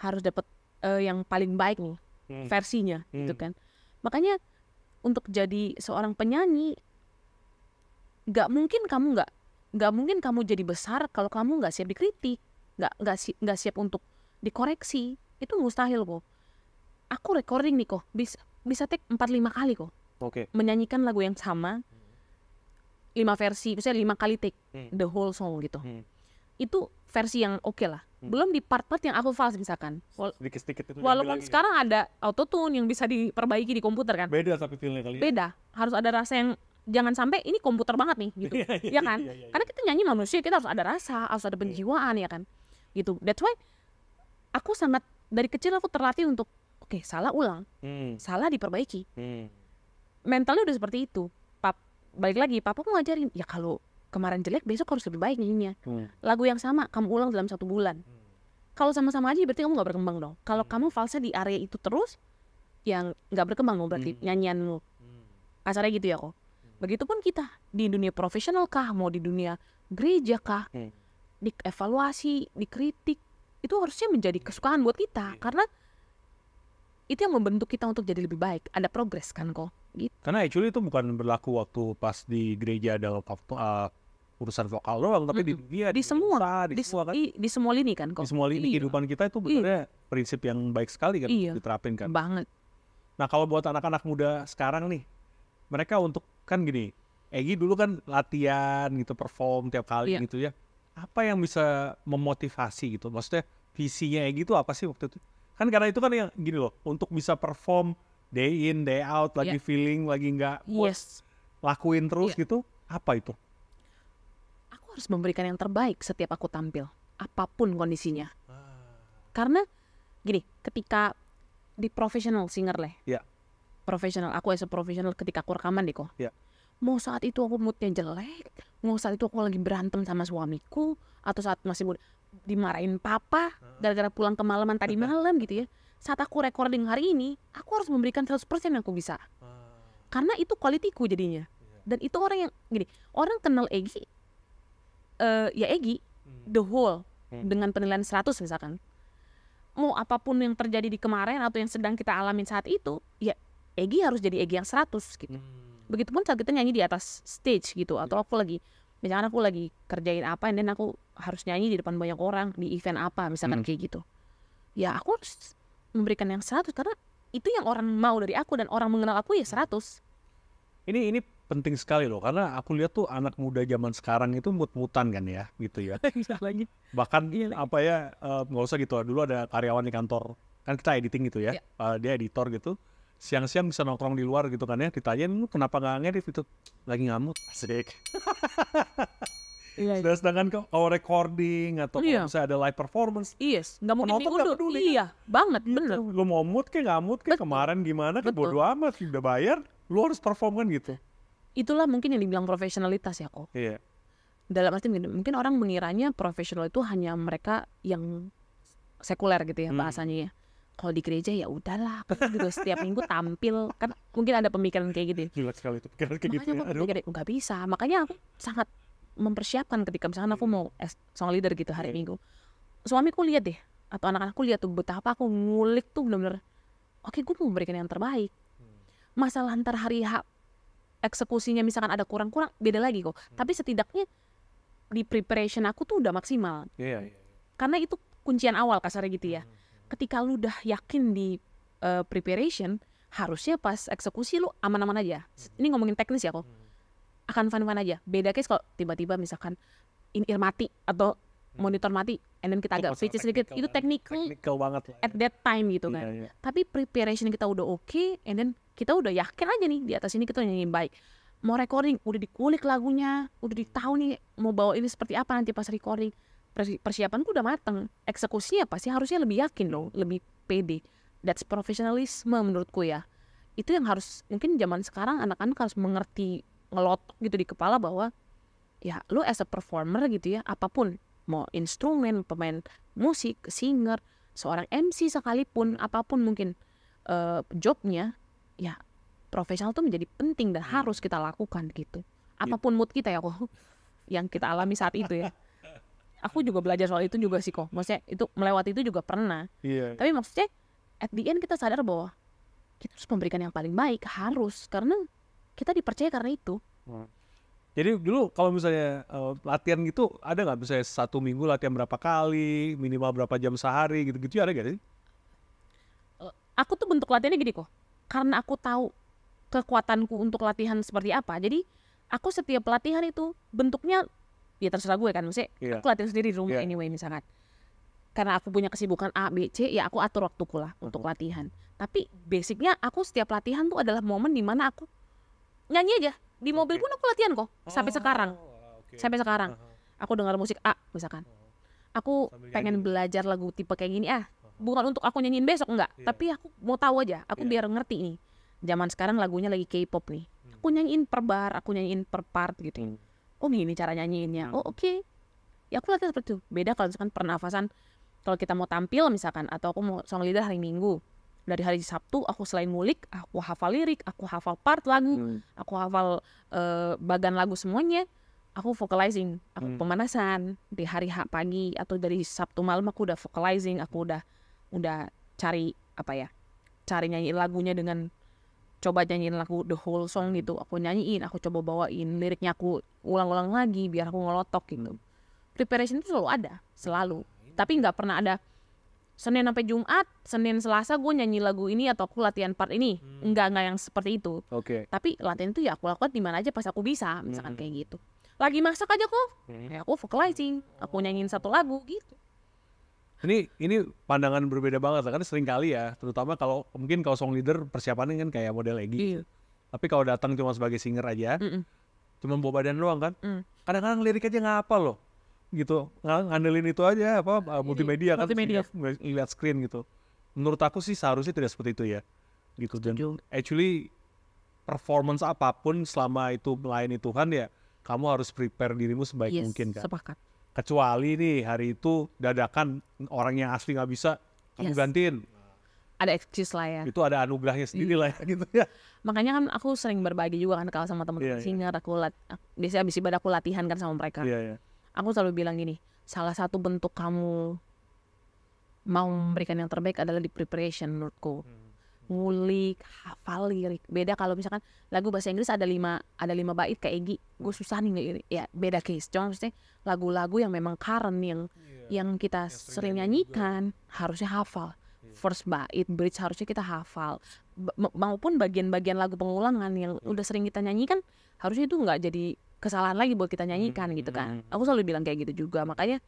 Harus dapat yang paling baik nih versinya gitu kan. Makanya untuk jadi seorang penyanyi nggak mungkin kamu jadi besar kalau kamu nggak siap dikritik. Nggak siap untuk dikoreksi, itu mustahil kok. Aku recording nih kok bisa take 4-5 kali kok. Menyanyikan lagu yang sama 5 versi, misalnya 5 kali take the whole song gitu. Itu versi yang oke lah. Belum di part-part yang aku fals misalkan. Sedikit-sedikit itu. Walaupun sekarang ada autotune yang bisa diperbaiki di komputer kan. Beda tapi feelnya kali. Beda, harus ada rasa yang jangan sampai ini komputer banget nih gitu. Ya kan? Karena kita nyanyi manusia, kita harus ada rasa, harus ada penjiwaan ya kan. Gitu. That's why aku sangat dari kecil aku terlatih untuk salah ulang, salah diperbaiki. Mentalnya udah seperti itu. Balik lagi, papa mau ngajarin ya kalau kemarin jelek besok harus lebih baik nyanyinya. Lagu yang sama kamu ulang dalam 1 bulan. Kalau sama-sama aja berarti kamu nggak berkembang dong. Kalau kamu falsnya di area itu terus, yang nggak berkembang dong berarti nyanyianmu. Kasarnya gitu ya kok. Begitupun kita di dunia profesional kah, mau di dunia gereja kah, dievaluasi, dikritik, itu harusnya menjadi kesukaan buat kita karena itu yang membentuk kita untuk jadi lebih baik. Ada progres kan kok. Gitu. Karena actually itu bukan berlaku waktu pas di gereja ada urusan vokal doang, tapi di dunia, di semua lini kan kok. Di semua lini kehidupan kita itu benar prinsip yang baik sekali kan diterapin kan. Banget. Nah kalau buat anak-anak muda sekarang nih, mereka untuk kan gini, Egy dulu kan latihan gitu, perform tiap kali gitu ya. Apa yang bisa memotivasi gitu? Maksudnya visinya Egy itu apa sih waktu itu? Kan karena itu kan yang gini loh, untuk bisa perform day in, day out, lagi feeling, lagi nggak lakuin terus gitu, apa itu? Aku harus memberikan yang terbaik setiap aku tampil, apapun kondisinya. Karena gini, ketika di professional singer profesional, aku as a professional ketika aku rekaman deh kok. Mau saat itu aku moodnya jelek, mau saat itu aku lagi berantem sama suamiku, atau saat masih dimarahin papa gara-gara pulang kemalaman tadi malam gitu ya. Saat aku recording hari ini, aku harus memberikan 100% yang aku bisa. Karena itu kualitiku jadinya. Dan itu orang yang gini, orang kenal Egy, ya Egy, the whole, dengan penilaian 100 misalkan. Mau apapun yang terjadi di kemarin atau yang sedang kita alamin saat itu, ya Egy harus jadi Egy yang 100 gitu. Begitupun saat kita nyanyi di atas stage gitu, atau aku lagi, misalkan aku lagi kerjain apa, dan aku harus nyanyi di depan banyak orang, di event apa, misalkan kayak gitu. Ya aku harus memberikan yang 100, karena itu yang orang mau dari aku, dan orang mengenal aku ya 100. Ini penting sekali loh, karena aku lihat tuh anak muda zaman sekarang itu mut-mutan kan ya, gitu ya. lagi. Bahkan apa ya, nggak usah gitu. Dulu ada karyawan di kantor, kan kita editing gitu ya, dia editor gitu. Siang-siang bisa nongkrong di luar gitu kan ya, ditanyain lu kenapa nggak ngedit itu, lagi ngamut, asik. Sedangkan kalau recording atau kalau misalnya ada live performance, nggak mungkin diundur. Iya, banget, bener. Lu mau mood kayak nggak mood kayak kemarin gimana, kayak bodo amat, udah bayar, lu harus perform kan gitu. Itulah mungkin yang dibilang profesionalitas ya kok. Iya. Dalam arti mungkin orang mengiranya profesional itu hanya mereka yang sekuler gitu ya bahasanya ya. Kalau di gereja ya udahlah, kan juga setiap minggu tampil, kan mungkin ada pemikiran kayak gitu. Gila sekali itu pikiran kayak gitu. Makanya nggak bisa. Makanya aku sangat mempersiapkan ketika misalkan aku mau song leader gitu hari Minggu. Suamiku lihat deh, atau anak-anakku lihat tuh betapa aku ngulik tuh benar-benar. Oke, gue mau memberikan yang terbaik. Masalah antar hari eksekusinya misalkan ada kurang-kurang, beda lagi kok. Tapi setidaknya di preparation aku tuh udah maksimal. Karena itu kuncian awal kasarnya gitu ya. Ketika lu udah yakin di preparation, harusnya pas eksekusi lu aman-aman aja. Ini ngomongin teknis ya kok. Akan fun-fun aja. Beda case kalau tiba-tiba misalkan in-ear mati atau monitor mati, and then kita agak switch sedikit, itu technical banget lah, at that time gitu kan. Tapi preparation kita udah oke, and then kita udah yakin aja nih di atas ini kita nyanyiin baik. Mau recording, udah dikulik lagunya, udah ditahu nih mau bawa ini seperti apa nanti pas recording. Persiapanku udah mateng. Eksekusinya pasti harusnya lebih yakin dong, lebih pede. That's professionalism menurutku ya. Itu yang harus, mungkin zaman sekarang anak-anak harus mengerti, ngelotok gitu di kepala bahwa ya lu as a performer gitu ya, apapun, mau instrumen, pemain musik, singer, seorang MC sekalipun, apapun mungkin jobnya, ya profesional tuh menjadi penting dan harus kita lakukan gitu. Apapun mood kita ya kok, yang kita alami saat itu ya. Aku juga belajar soal itu juga sih kok. Maksudnya itu melewati itu juga pernah. Tapi maksudnya at the end kita sadar bahwa kita harus memberikan yang paling baik, harus, karena kita dipercaya karena itu. Jadi dulu kalau misalnya latihan gitu, ada nggak misalnya 1 minggu latihan berapa kali, minimal berapa jam sehari gitu-gitu, ada nggak sih? Aku tuh bentuk latihannya gini kok, karena aku tahu kekuatanku untuk latihan seperti apa, jadi aku setiap latihan itu bentuknya ya terserah gue kan, maksudnya aku latihan sendiri di rumah anyway misalkan. Karena aku punya kesibukan A, B, C, ya aku atur waktuku lah untuk latihan. Tapi basicnya aku setiap latihan tuh adalah momen dimana aku nyanyi aja. Di mobil pun aku latihan kok, sampai sekarang. Sampai sekarang. Aku dengar musik A misalkan. Aku pengen belajar lagu tipe kayak gini, bukan untuk aku nyanyiin besok, enggak. Tapi aku mau tahu aja, aku biar ngerti nih. Zaman sekarang lagunya lagi K-pop nih. Aku nyanyiin per bar, aku nyanyiin per part gitu. Oh gini cara nyanyiinnya, oh oke. Ya aku latihan seperti itu. Beda kalau misalkan pernafasan, kalau kita mau tampil misalkan, atau aku mau song leader hari Minggu. Dari hari Sabtu aku selain ngulik, aku hafal lirik, aku hafal part lagu, aku hafal bagan lagu semuanya. Aku vocalizing, aku pemanasan. Di hari pagi atau dari Sabtu malam aku udah vocalizing, aku udah cari cari nyanyiin lagunya dengan coba nyanyiin lagu the whole song gitu, aku nyanyiin, aku coba bawain liriknya, aku ulang-ulang lagi biar aku ngelotok gitu. Preparation itu selalu ada, selalu. Tapi nggak pernah ada Senin sampai Jumat, Senin Selasa gue nyanyi lagu ini atau aku latihan part ini. Nggak yang seperti itu. Tapi latihan itu ya aku lakukan di mana aja pas aku bisa, misalkan kayak gitu. Lagi masak aja kok, ya aku vocalizing, aku nyanyiin satu lagu gitu. Ini pandangan berbeda banget kan, sering kali ya, terutama kalau mungkin kalau song leader persiapannya kan kayak model Egy. Tapi kalau datang cuma sebagai singer aja, cuma bawa badan doang kan, kadang-kadang lirik aja nggak apa loh, gitu, ngandelin itu aja multimedia kan, lihat screen gitu. Menurut aku sih seharusnya tidak seperti itu ya, gitu. Dan actually performance apapun selama itu melayani Tuhan ya, kamu harus prepare dirimu sebaik mungkin kan. Sepakat. Kecuali nih hari itu dadakan orang yang asli nggak bisa, kamu gantiin. Ada excuse lah ya. Itu ada anugerahnya sendiri lah ya, gitu ya. Makanya kan aku sering berbagi juga kan kalau sama teman-teman singer, biasanya habis ibadah aku latihan kan sama mereka. Aku selalu bilang gini, salah satu bentuk kamu mau memberikan yang terbaik adalah di preparation menurutku. Ngulik, hafal lirik. Beda kalau misalkan lagu bahasa Inggris ada 5 bait kayak Egy, gue susah nih, ya beda case. Cuma maksudnya lagu-lagu yang memang current yang kita sering nyanyikan harusnya hafal. First bait, bridge harusnya kita hafal. Maupun bagian-bagian lagu pengulangan yang udah sering kita nyanyikan harusnya itu nggak jadi kesalahan lagi buat kita nyanyikan gitu kan. Aku selalu bilang kayak gitu juga. Makanya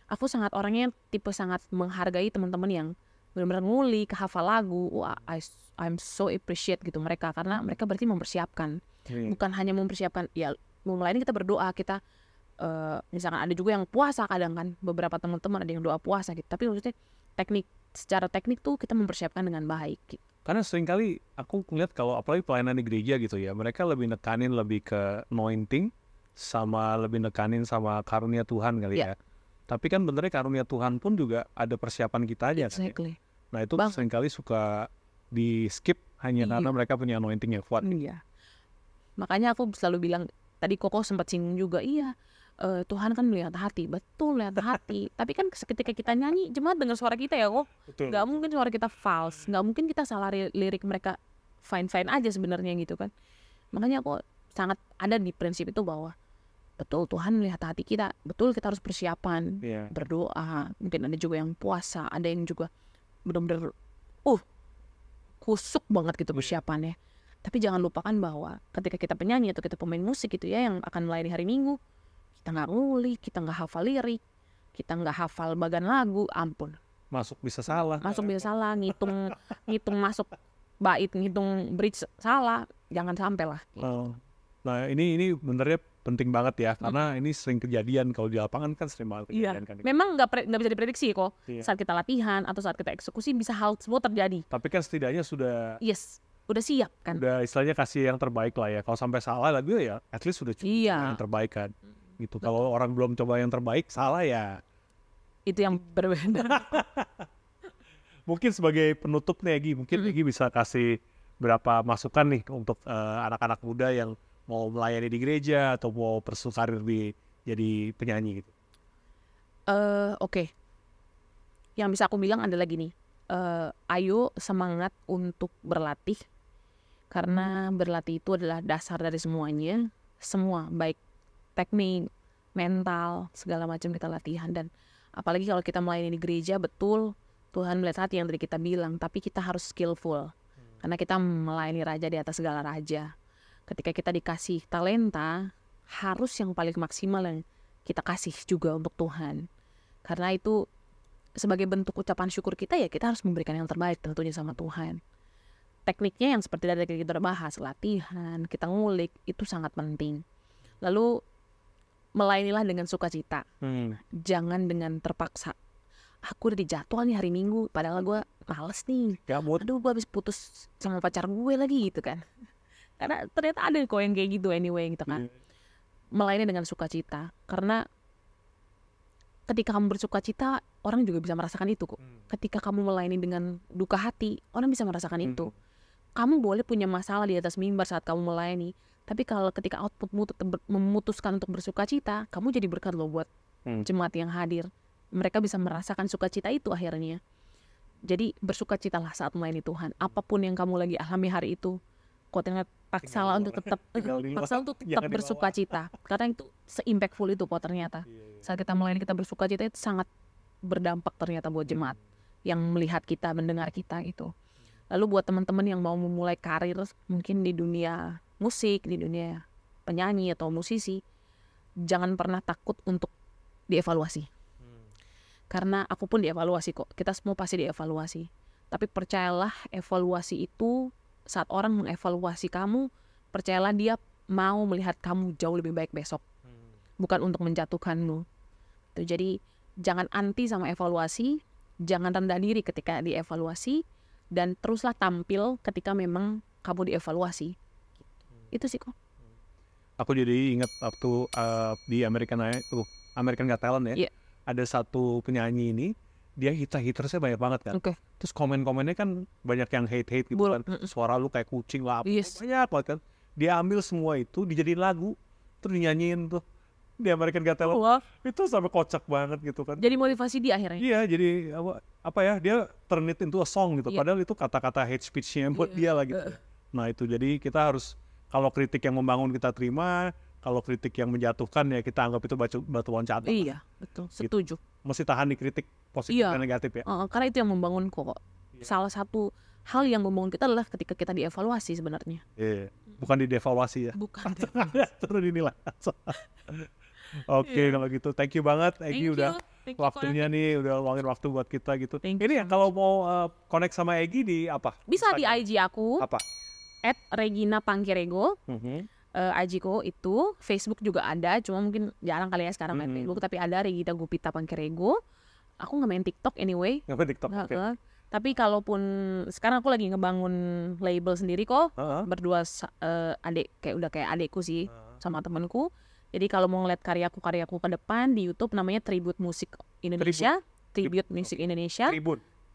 aku sangat orangnya tipe sangat menghargai teman-teman yang benar-benar ngulik, hafal lagu. Wah, I'm so appreciate gitu mereka, karena mereka berarti mempersiapkan. Bukan hanya mempersiapkan, ya mulai ini kita berdoa, kita misalkan ada juga yang puasa kadang kan, beberapa teman-teman ada yang doa puasa gitu, tapi maksudnya secara teknik tuh kita mempersiapkan dengan baik gitu. Karena seringkali aku ngeliat kalau apalagi pelayanan di gereja gitu ya, mereka lebih nekanin lebih ke anointing, sama lebih nekanin sama karunia Tuhan kali ya. Tapi kan benernya karunia Tuhan pun juga ada persiapan kita aja kan ya. Nah itu seringkali suka di skip hanya karena mereka punya anointing yang kuat. Iya. Makanya aku selalu bilang, tadi Koko sempat singgung juga, Tuhan kan melihat hati, betul lihat hati. Tapi kan ketika kita nyanyi, jemaat dengar suara kita ya kok. Gak mungkin suara kita false, gak mungkin kita salah lirik mereka fine-fine aja sebenarnya gitu kan. Makanya aku sangat ada di prinsip itu bahwa betul Tuhan melihat hati kita, betul kita harus persiapan, berdoa. Mungkin ada juga yang puasa, ada yang juga benar-benar kusuk banget gitu persiapannya. Tapi jangan lupakan bahwa ketika kita penyanyi atau kita pemain musik gitu ya, yang akan melayani hari Minggu, kita nggak ngulik, kita nggak hafal lirik, kita nggak hafal bagan lagu, ampun. Masuk bisa salah. Ngitung masuk bait, ngitung bridge salah, jangan sampai lah. Nah ini benernya penting banget ya, karena ini sering kejadian kalau di lapangan kan sering banget kejadian kan. Memang nggak bisa diprediksi kok. Saat kita latihan atau saat kita eksekusi bisa hal semua terjadi. Tapi kan setidaknya sudah. Udah siap kan. Udah istilahnya kasih yang terbaik lah ya. Kalau sampai salah lagi ya, at least sudah cukup yang terbaik kan. Gitu. Kalau orang belum coba yang terbaik, salah ya. Itu yang berbeda. Mungkin sebagai penutup nih Egi, mungkin Egi bisa kasih berapa masukan nih untuk anak-anak muda yang mau melayani di gereja atau mau berkarir jadi penyanyi gitu. Oke. Yang bisa aku bilang adalah gini, ayo semangat untuk berlatih, karena berlatih itu adalah dasar dari semuanya, semua baik teknik, mental, segala macam kita latihan. Dan apalagi kalau kita melayani di gereja, betul Tuhan melihat hati yang tadi kita bilang, tapi kita harus skillful, karena kita melayani raja di atas segala raja. Ketika kita dikasih talenta, harus yang paling maksimal yang kita kasih juga untuk Tuhan. Karena itu sebagai bentuk ucapan syukur kita, ya kita harus memberikan yang terbaik tentunya sama Tuhan. Tekniknya yang seperti tadi kita bahas, latihan, kita ngulik, itu sangat penting. Lalu melayanilah dengan sukacita, jangan dengan terpaksa. Aku udah dijadwal nih hari Minggu, padahal gue males nih. Aduh, gue habis putus sama pacar gue lagi gitu kan. Karena ternyata ada kok yang kayak gitu anyway gitu kan. Melayani dengan sukacita, karena ketika kamu bersukacita, orang juga bisa merasakan itu kok. Ketika kamu melayani dengan duka hati, orang bisa merasakan itu. Kamu boleh punya masalah di atas mimbar saat kamu melayani, tapi kalau ketika outputmu tetap memutuskan untuk bersukacita, kamu jadi berkat loh buat jemaat yang hadir. Mereka bisa merasakan sukacita itu akhirnya. Jadi bersukacitalah saat melayani Tuhan. Apapun yang kamu lagi alami hari itu, kok paksalah untuk tetap bersukacita. Karena itu se-impactful itu kok ternyata. Saat kita melayani, kita bersukacita, itu sangat berdampak ternyata buat jemaat yang melihat kita, mendengar kita gitu. Lalu buat teman-teman yang mau memulai karir mungkin di dunia musik, di dunia penyanyi atau musisi, jangan pernah takut untuk dievaluasi. Karena aku pun dievaluasi kok, kita semua pasti dievaluasi. Tapi percayalah, evaluasi itu, saat orang mengevaluasi kamu, percayalah dia mau melihat kamu jauh lebih baik besok, bukan untuk menjatuhkanmu. Jadi jangan anti sama evaluasi, jangan rendah diri ketika dievaluasi, dan teruslah tampil ketika memang kamu dievaluasi. Itu sih kok. Aku jadi ingat waktu di American Got Talent ya, ada satu penyanyi ini, dia hitersnya banyak banget kan. Terus komen-komennya kan banyak yang hate gitu kan. Suara lu kayak kucing lah, banyak banget kan. Dia ambil semua itu, dijadiin lagu, terus dinyanyiin tuh di American Got Talent. Itu sampai kocak banget gitu kan. Jadi motivasi dia akhirnya. Iya, jadi apa ya, dia turn it into a song gitu. Padahal itu kata-kata hate speech-nya buat dia lah gitu. Nah itu, jadi kita harus, kalau kritik yang membangun kita terima, kalau kritik yang menjatuhkan ya kita anggap itu batu loncatan. Iya, betul, setuju. Mesti tahan di kritik positif dan negatif ya. Karena itu yang membangun kok. Salah satu hal yang membangun kita adalah ketika kita dievaluasi sebenarnya. Bukan didevaluasi ya. Bukan. Turun inilah. Oke, kalau gitu thank you banget Egy udah waktunya nih, udah luangin waktu buat kita gitu. Ini ya kalau mau connect sama Egy di apa? Bisa di IG aku. Apa? @regina_pangkirego. IG ko itu, Facebook juga ada, cuma mungkin jarang kali ya sekarang main Facebook, tapi ada Regina Gupita Pangkirego. Aku nggak main TikTok anyway. Nggak main TikTok. Tapi kalaupun sekarang aku lagi ngebangun label sendiri kok, berdua adik, udah kayak adikku sih sama temanku. Jadi kalau mau ngeliat karyaku ke depan di YouTube namanya Tribute Music Indonesia. Tribute Music Indonesia.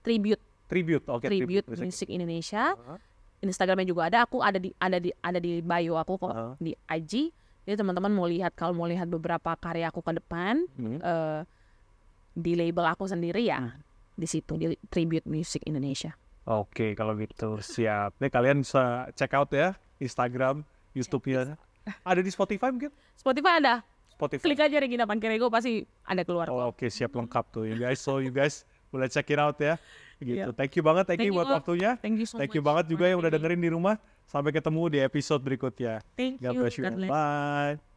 Tribute Music Indonesia. Instagramnya juga ada. Aku ada di bio aku kok di IG. Jadi teman-teman kalau mau lihat beberapa karyaku ke depan di label aku sendiri ya di situ di Tribute Music Indonesia. Oke, kalau gitu siap. Nih kalian bisa check out ya Instagram, YouTube-nya. Ada di Spotify mungkin? Spotify ada. Spotify. Klik aja Regina Pangkirego pasti ada keluar. Oke, siap, lengkap tuh you guys. So you guys boleh check it out ya. Gitu. Thank you banget Egy buat waktunya. Thank you so much. Thank you banget juga yang udah dengerin di rumah. Sampai ketemu di episode berikutnya. Thank you. God bless you. Bye.